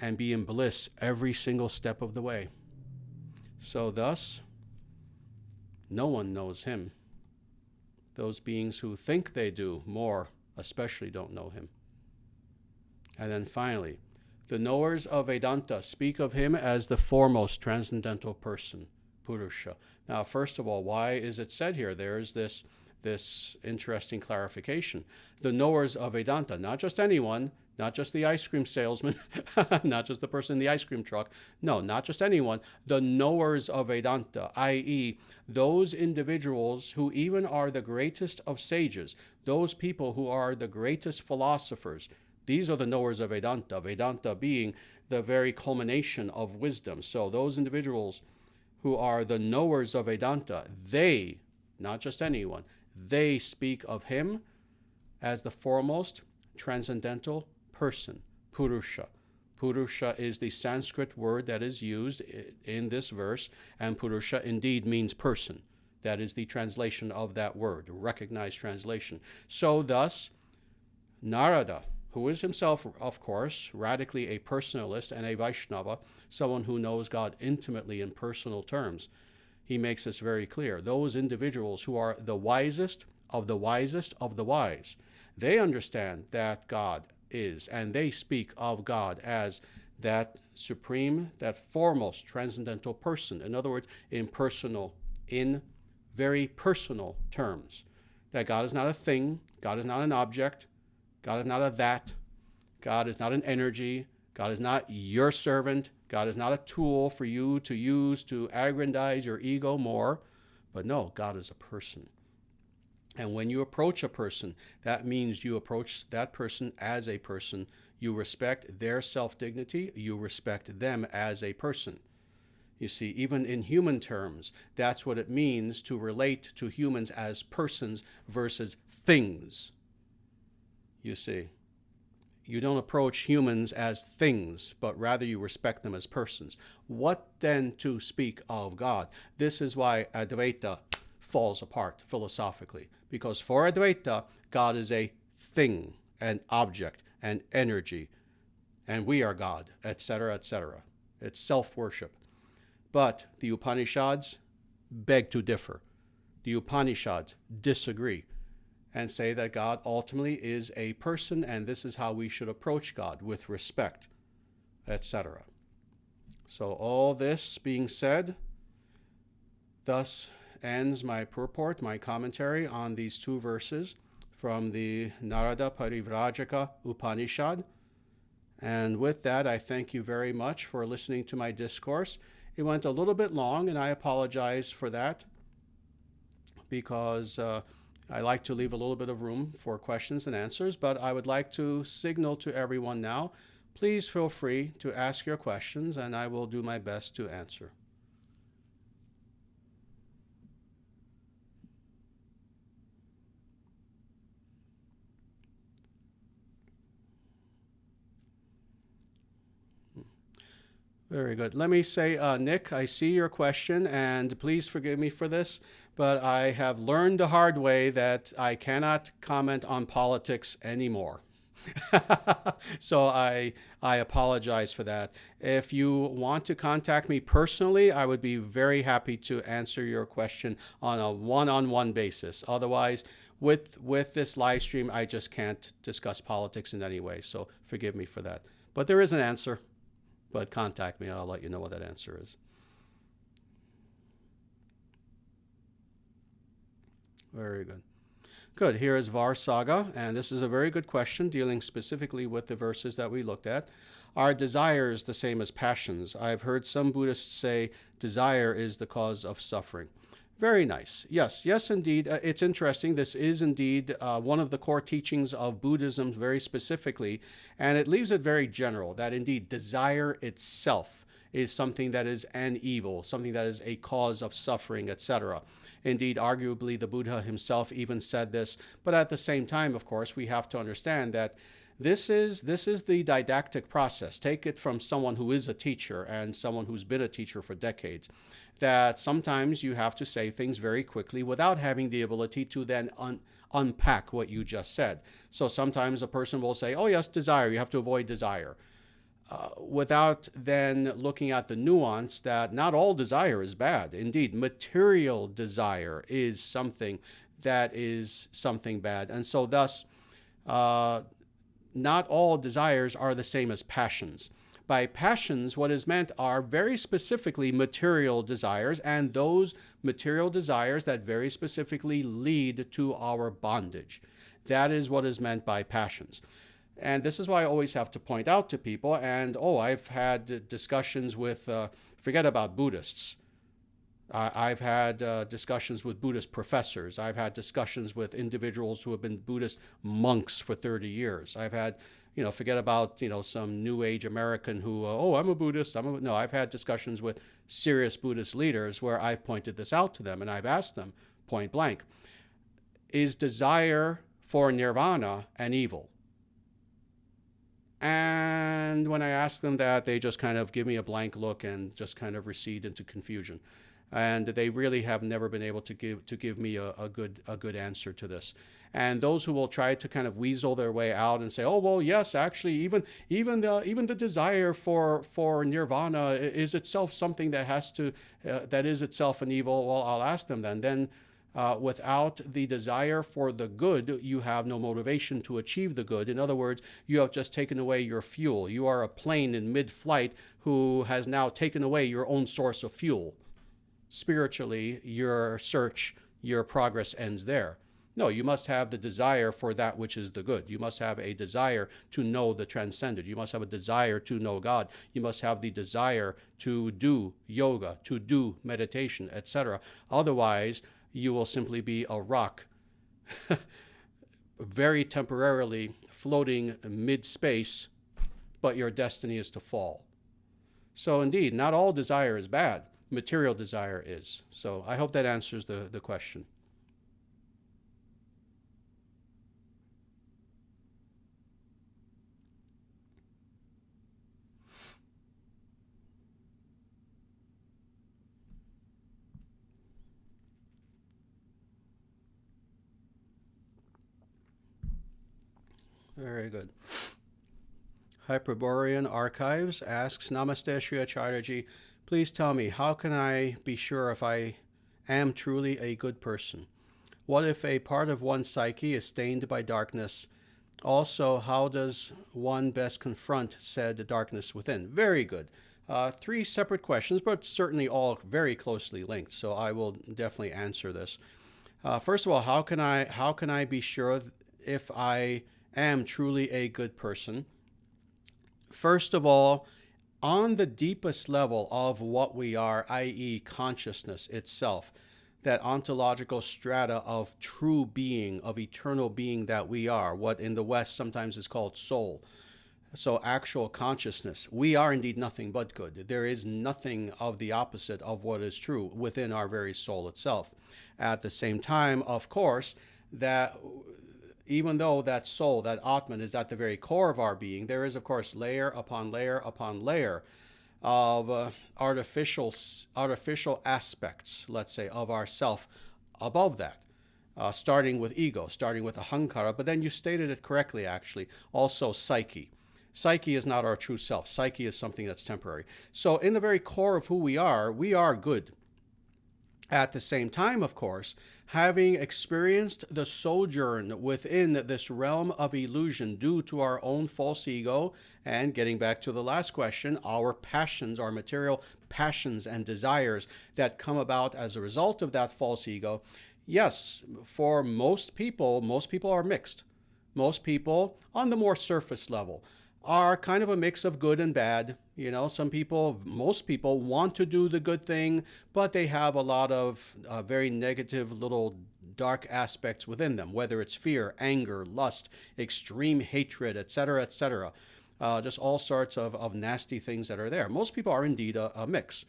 and be in bliss every single step of the way. So thus, no one knows him. Those beings who think they do more especially don't know him. And then finally, the knowers of Vedanta speak of him as the foremost transcendental person, Purusha. Now, first of all, why is it said here? There's this interesting clarification. The knowers of Vedanta, not just anyone, not just the ice cream salesman, not just the person in the ice cream truck. No, not just anyone. The knowers of Vedanta, i.e., those individuals who even are the greatest of sages, those people who are the greatest philosophers. These are the knowers of Vedanta, Vedanta being the very culmination of wisdom. So those individuals who are the knowers of Vedanta, they, not just anyone, they speak of him as the foremost transcendental person, Purusha. Purusha is the Sanskrit word that is used in this verse, and Purusha indeed means person. That is the translation of that word, recognized translation. So thus, Narada, who is himself, of course, radically a personalist and a Vaishnava, someone who knows God intimately in personal terms, he makes this very clear. Those individuals who are the wisest of the wisest of the wise, they understand that God is, and they speak of God as that supreme, that foremost transcendental person. In other words, in very personal terms. That God is not a thing, God is not an object, God is not a that, God is not an energy, God is not your servant, God is not a tool for you to use to aggrandize your ego more, but no, God is a person. And when you approach a person, that means you approach that person as a person. You respect their self-dignity. You respect them as a person. You see, even in human terms, that's what it means to relate to humans as persons versus things. you see. You don't approach humans as things, but rather you respect them as persons. What then to speak of God? This is why Advaita falls apart philosophically, because for Advaita, God is a thing, an object, an energy, and we are God, etc., etc. It's self-worship. But the Upanishads beg to differ. The Upanishads disagree and say that God ultimately is a person, and this is how we should approach God, with respect, etc. So all this being said, thus ends my purport, my commentary on these two verses from the Narada Parivrajaka Upanishad. And with that, I thank you very much for listening to my discourse. It went a little bit long, and I apologize for that, because I like to leave a little bit of room for questions and answers, but I would like to signal to everyone now, please feel free to ask your questions, and I will do my best to answer. Very good. Let me say, Nick, I see your question, and please forgive me for this, but I have learned the hard way that I cannot comment on politics anymore. So I apologize for that. If you want to contact me personally, I would be very happy to answer your question on a one-on-one basis. Otherwise, with this live stream, I just can't discuss politics in any way. So forgive me for that. But there is an answer. But contact me and I'll let you know what that answer is. Very good. Good. Here is Varsaga, and this is a very good question dealing specifically with the verses that we looked at. Are desires the same as passions? I've heard some Buddhists say desire is the cause of suffering. Very nice. Yes, indeed. It's interesting. This is indeed one of the core teachings of Buddhism very specifically, and it leaves it very general, that indeed desire itself is something that is an evil, something that is a cause of suffering, etc. Indeed, arguably, the Buddha himself even said this, but at the same time, of course, we have to understand that this is the didactic process. Take it from someone who is a teacher and someone who's been a teacher for decades, that sometimes you have to say things very quickly without having the ability to then unpack what you just said. So sometimes a person will say, oh yes, desire, you have to avoid desire, without then looking at the nuance that not all desire is bad. Indeed, material desire is something that is something bad. And so thus, not all desires are the same as passions. By passions, what is meant are very specifically material desires, and those material desires that very specifically lead to our bondage. That is what is meant by passions. And this is why I always have to point out to people, and I've had discussions with, forget about Buddhists. I've had discussions with Buddhist professors. I've had discussions with individuals who have been Buddhist monks for 30 years. I've had, forget about, some New Age American who, I'm a Buddhist. No, I've had discussions with serious Buddhist leaders where I've pointed this out to them, and I've asked them point blank, is desire for nirvana an evil? And when I ask them that, they just kind of give me a blank look and just kind of recede into confusion. And they really have never been able to give me a good answer to this. And those who will try to kind of weasel their way out and say, yes, actually, even the desire for nirvana is itself something that is itself an evil. Well, I'll ask them then. Without the desire for the good, you have no motivation to achieve the good. In other words, you have just taken away your fuel. You are a plane in mid-flight who has now taken away your own source of fuel. Spiritually, your search, your progress ends there. No, you must have the desire for that which is the good. You must have a desire to know the transcendent. You must have a desire to know God. You must have the desire to do yoga, to do meditation, etc. Otherwise, you will simply be a rock, very temporarily floating mid-space, but your destiny is to fall. So indeed, not all desire is bad. Material desire is. So I hope that answers the question. Very good. Hyperborean Archives asks, Namaste Sri Acharyaji, please tell me, how can I be sure if I am truly a good person? What if a part of one's psyche is stained by darkness? Also, how does one best confront said darkness within? Very good. Three separate questions, but certainly all very closely linked, so I will definitely answer this. First of all, how can I be sure if I am truly a good person? First of all, on the deepest level of what we are, i.e. consciousness itself, that ontological strata of true being, of eternal being that we are, what in the West sometimes is called soul. So actual consciousness, we are indeed nothing but good. There is nothing of the opposite of what is true within our very soul itself. At the same time, of course, that even though that soul, that Atman, is at the very core of our being, there is, of course, layer upon layer upon layer of artificial aspects, let's say, of ourself above that, starting with ego, starting with ahankara, but then you stated it correctly, actually, also psyche. Psyche is not our true self. Psyche is something that's temporary. So in the very core of who we are good. At the same time, of course, having experienced the sojourn within this realm of illusion due to our own false ego, and getting back to the last question, our passions, our material passions and desires that come about as a result of that false ego, yes, for most people are mixed. Most people, on the more surface level, are kind of a mix of good and bad. You know, most people want to do the good thing, but they have a lot of very negative little dark aspects within them, whether it's fear, anger, lust, extreme hatred, etc., etc. Just all sorts of nasty things that are there. Most people are indeed a mix.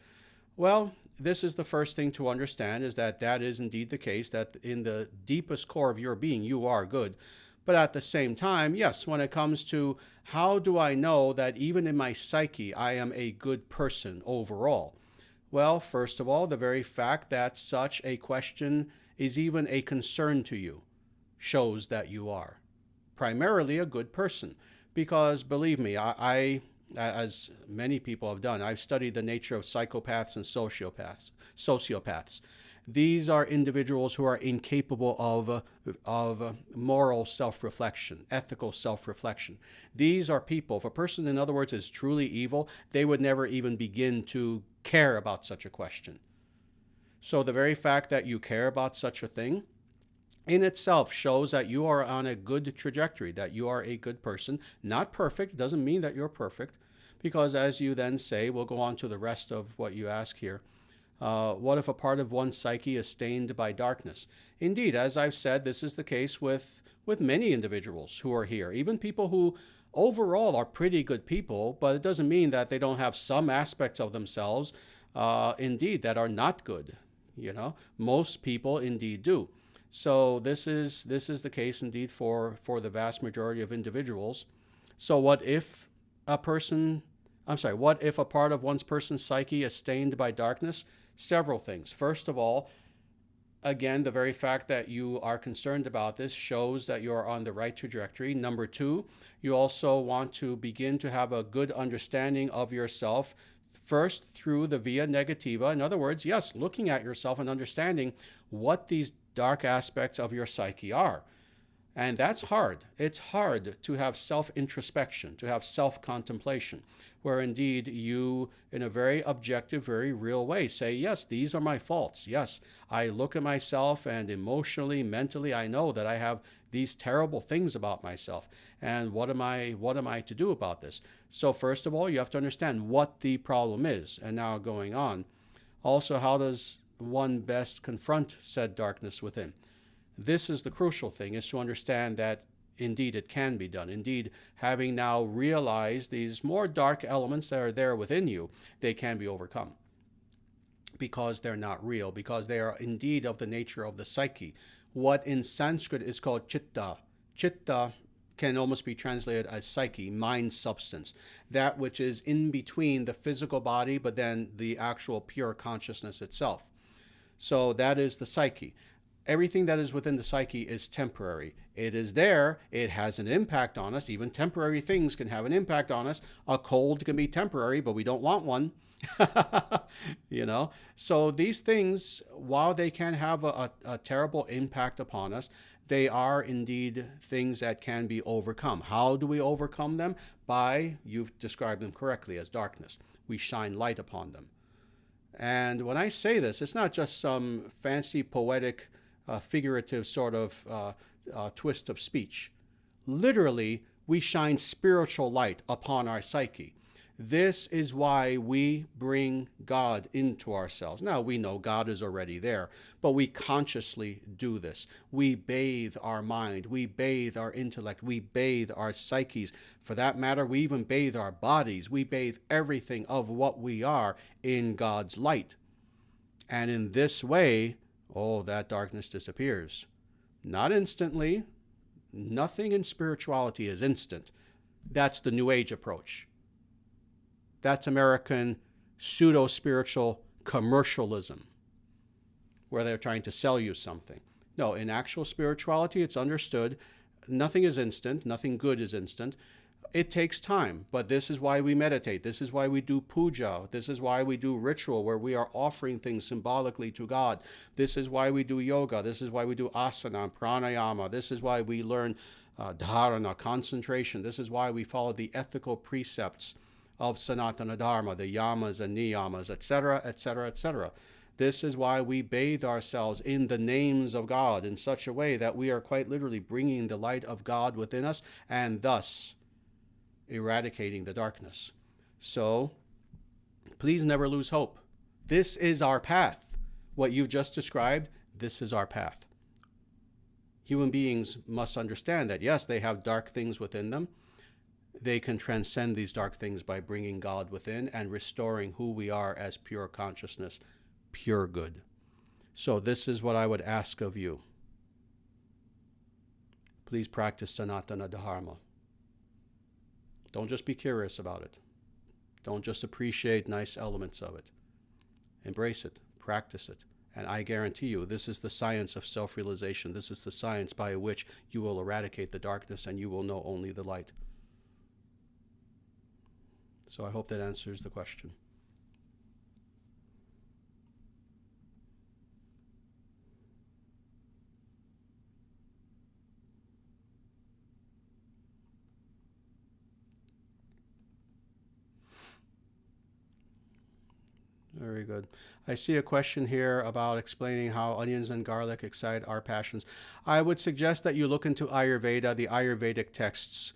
Well, this is the first thing to understand, is that is indeed the case, that in the deepest core of your being, you are good. But at the same time, yes, when it comes to how do I know that even in my psyche I am a good person overall? Well, first of all, the very fact that such a question is even a concern to you shows that you are primarily a good person. Because believe me, I as many people have done, I've studied the nature of psychopaths and sociopaths. These are individuals who are incapable of moral self-reflection, ethical self-reflection. These are people, if a person, in other words, is truly evil, they would never even begin to care about such a question. So the very fact that you care about such a thing in itself shows that you are on a good trajectory, that you are a good person. Not perfect, doesn't mean that you're perfect, because as you then say, we'll go on to the rest of what you ask here. What if a part of one's psyche is stained by darkness? Indeed, as I've said, this is the case with many individuals who are here, even people who overall are pretty good people, but it doesn't mean that they don't have some aspects of themselves, indeed, that are not good. You know, most people indeed do. So this is the case indeed for the vast majority of individuals. So what if a part of one's person's psyche is stained by darkness? Several things. First of all, again, the very fact that you are concerned about this shows that you are on the right trajectory. Number two, you also want to begin to have a good understanding of yourself, first through the via negativa. In other words, yes, looking at yourself and understanding what these dark aspects of your psyche are. And that's hard. It's hard to have self-introspection, to have self-contemplation, where indeed you, in a very objective, very real way, say, yes, these are my faults. Yes, I look at myself and emotionally, mentally, I know that I have these terrible things about myself. And what am I to do about this? So first of all, you have to understand what the problem is. And now going on, also, how does one best confront said darkness within? This is the crucial thing, is to understand that indeed it can be done. Indeed, having now realized these more dark elements that are there within you, they can be overcome. Because they're not real, because they are indeed of the nature of the psyche. What in Sanskrit is called chitta. Chitta can almost be translated as psyche, mind substance. That which is in between the physical body, but then the actual pure consciousness itself. So that is the psyche. everything that is within the psyche is temporary. It is there. It has an impact on us. Even temporary things can have an impact on us. A cold can be temporary, but we don't want one. You know, so these things, while they can have a terrible impact upon us, they are indeed things that can be overcome. How do we overcome them? By, you've described them correctly, as darkness. We shine light upon them. And when I say this, it's not just some fancy, poetic, figurative sort of twist of speech. Literally, we shine spiritual light upon our psyche. This is why we bring God into ourselves. Now, we know God is already there, but we consciously do this. We bathe our mind. We bathe our intellect. We bathe our psyches. For that matter, we even bathe our bodies. We bathe everything of what we are in God's light. And in this way, oh, that darkness disappears. Not instantly. Nothing in spirituality is instant. That's the New Age approach. That's American pseudo-spiritual commercialism, where they're trying to sell you something. No, in actual spirituality, it's understood. Nothing is instant. Nothing good is instant. It takes time, but this is why we meditate. This is why we do puja. This is why we do ritual, where we are offering things symbolically to God. This is why we do yoga. This is why we do asana and pranayama. This is why we learn dharana, concentration. This is why we follow the ethical precepts of Sanatana Dharma, the yamas and niyamas, etc., etc., etc. This is why we bathe ourselves in the names of God in such a way that we are quite literally bringing the light of God within us and thus eradicating the darkness. So please never lose hope. This is our path. What you've just described, this is our path. Human beings must understand that, yes, they have dark things within them. They can transcend these dark things by bringing God within and restoring who we are as pure consciousness, pure good. So this is what I would ask of you. Please practice Sanatana Dharma. Don't just be curious about it. Don't just appreciate nice elements of it. Embrace it, practice it. And I guarantee you, this is the science of self-realization. This is the science by which you will eradicate the darkness and you will know only the light. So I hope that answers the question. Very good. I see a question here about explaining how onions and garlic excite our passions. I would suggest that you look into Ayurveda. The Ayurvedic texts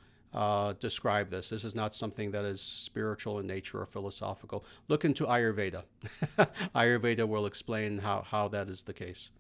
describe this. This is not something that is spiritual in nature or philosophical. Look into Ayurveda. Ayurveda will explain how that is the case.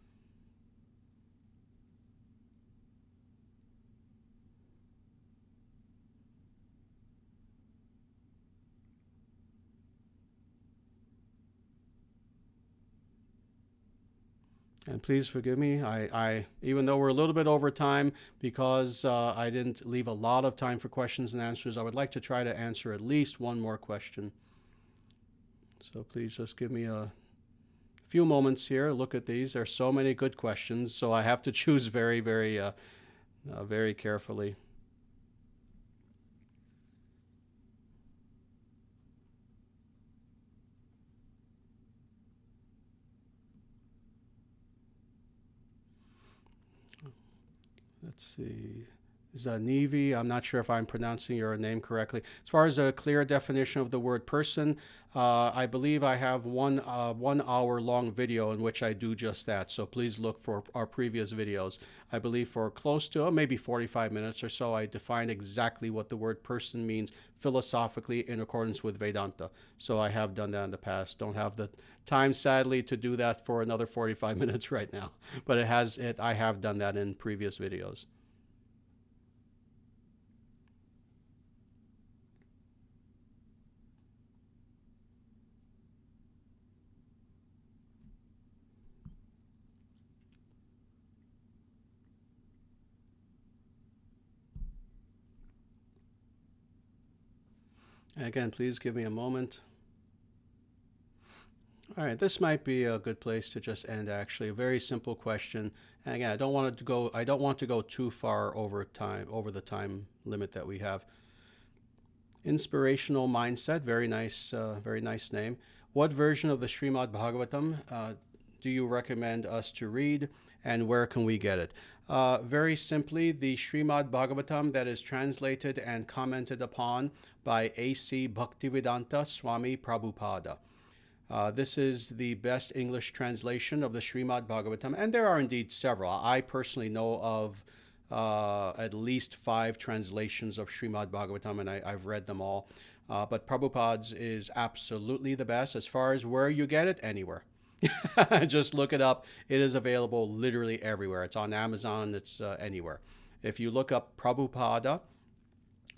And please forgive me, I even though we're a little bit over time, because I didn't leave a lot of time for questions and answers, I would like to try to answer at least one more question. So please just give me a few moments here. Look at these. There are so many good questions, so I have to choose very, very, very carefully. Let's see. Zanivi, I'm not sure if I'm pronouncing your name correctly. As far as a clear definition of the word person, I believe I have one 1 hour long video in which I do just that. So please look for our previous videos. I believe for close to maybe 45 minutes or so, I define exactly what the word person means philosophically in accordance with Vedanta. So I have done that in the past. Don't have the time, sadly, to do that for another 45 minutes right now. But I have done that in previous videos. Again, please give me a moment. All right, this might be a good place to just end. Actually, a very simple question. And again, I don't want to go too far over the time limit that we have. Inspirational mindset, very nice name. What version of the Srimad Bhagavatam do you recommend us to read, and where can we get it? Very simply, the Srimad Bhagavatam that is translated and commented upon by A.C. Bhaktivedanta Swami Prabhupada. This is the best English translation of the Srimad Bhagavatam, and there are indeed several. I personally know of at least 5 translations of Srimad Bhagavatam, and I've read them all. But Prabhupada's is absolutely the best. As far as where you get it, anywhere. Just look it up. It is available literally everywhere. It's on Amazon. It's anywhere. If you look up Prabhupada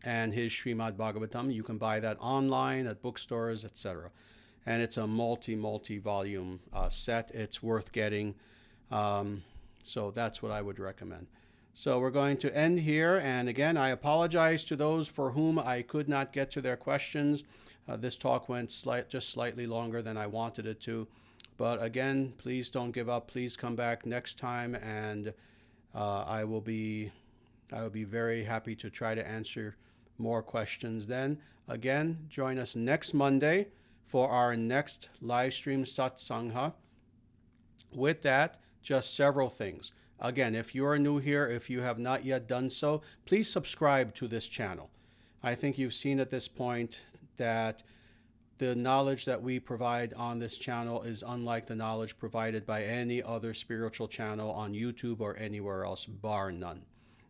and his Srimad Bhagavatam, you can buy that online at bookstores, etc. And it's a multi-volume set. It's worth getting. So that's what I would recommend. So we're going to end here. And again, I apologize to those for whom I could not get to their questions. This talk went just slightly longer than I wanted it to. But again, please don't give up. Please come back next time, and I will be very happy to try to answer more questions then. Again, join us next Monday for our next live stream Satsangha. With that, just several things. Again, if you are new here, if you have not yet done so, please subscribe to this channel. I think you've seen at this point that the knowledge that we provide on this channel is unlike the knowledge provided by any other spiritual channel on YouTube or anywhere else, bar none.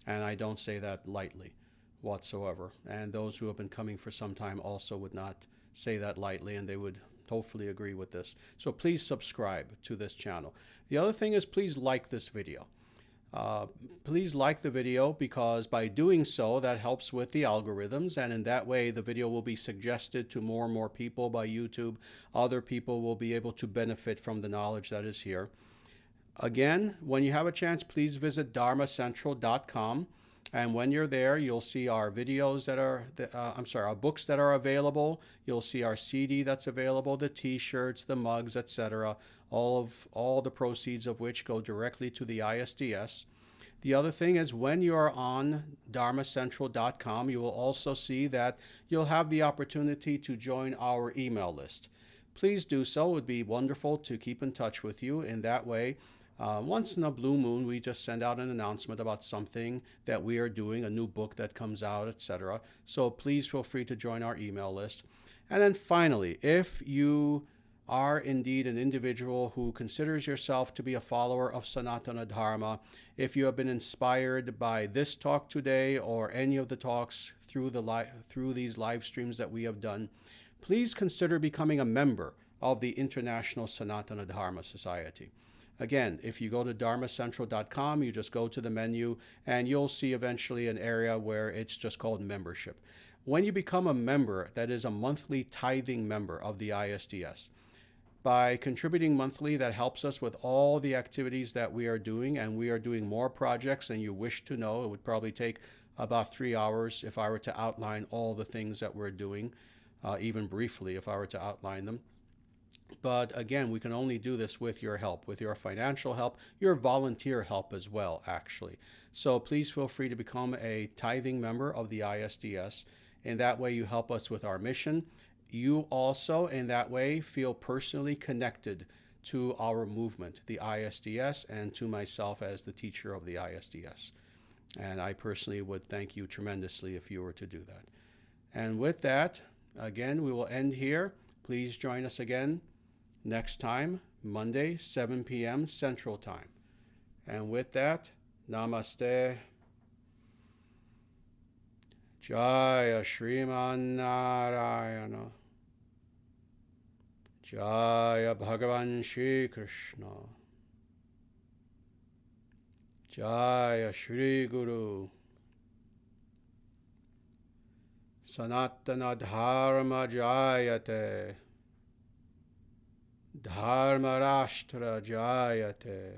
And I don't say that lightly whatsoever. And those who have been coming for some time also would not say that lightly, and they would hopefully agree with this. So please subscribe to this channel. The other thing is, please like this video. Please like the video, because by doing so, that helps with the algorithms, and in that way the video will be suggested to more and more people by YouTube. Other people will be able to benefit from the knowledge that is here. Again, when you have a chance, please visit dharmacentral.com, and when you're there, you'll see our videos that are, our books that are available. You'll see our CD that's available, the t-shirts, the mugs, etc. All the proceeds of which go directly to the ISDS. The other thing is, when you're on dharmacentral.com, you will also see that you'll have the opportunity to join our email list. Please do so. It would be wonderful to keep in touch with you. In that way, once in a blue moon, we just send out an announcement about something that we are doing, a new book that comes out, etc. So please feel free to join our email list. And then finally, if you are indeed an individual who considers yourself to be a follower of Sanatana Dharma, if you have been inspired by this talk today or any of the talks through these live streams that we have done, please consider becoming a member of the International Sanatana Dharma Society. Again, if you go to dharmacentral.com, you just go to the menu, and you'll see eventually an area where it's just called membership. When you become a member, that is a monthly tithing member of the ISDS, by contributing monthly, that helps us with all the activities that we are doing, and we are doing more projects than you wish to know. It would probably take about 3 hours if I were to outline all the things that we're doing, even briefly if I were to outline them. But again, we can only do this with your help, with your financial help, your volunteer help as well, actually. So please feel free to become a tithing member of the ISDS. In that way, you help us with our mission. You also, in that way, feel personally connected to our movement, the ISDS, and to myself as the teacher of the ISDS. And I personally would thank you tremendously if you were to do that. And with that, again, we will end here. Please join us again next time, Monday, 7 p.m. Central Time. And with that, Namaste. Jaya Shriman Narayana. Jaya Bhagavan Shri Krishna. Jaya Shri Guru. Sanatana Dharma Jayate. Dharma Rashtra Jayate.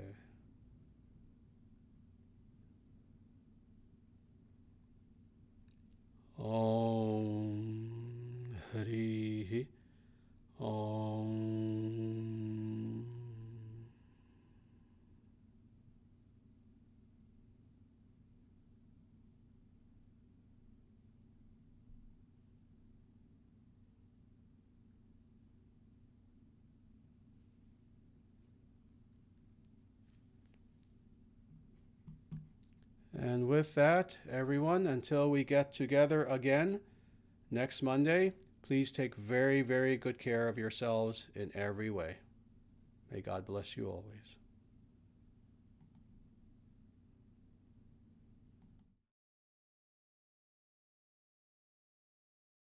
Om Harihi Om And with that, everyone, until we get together again next Monday, please take very, very good care of yourselves in every way. May God bless you always.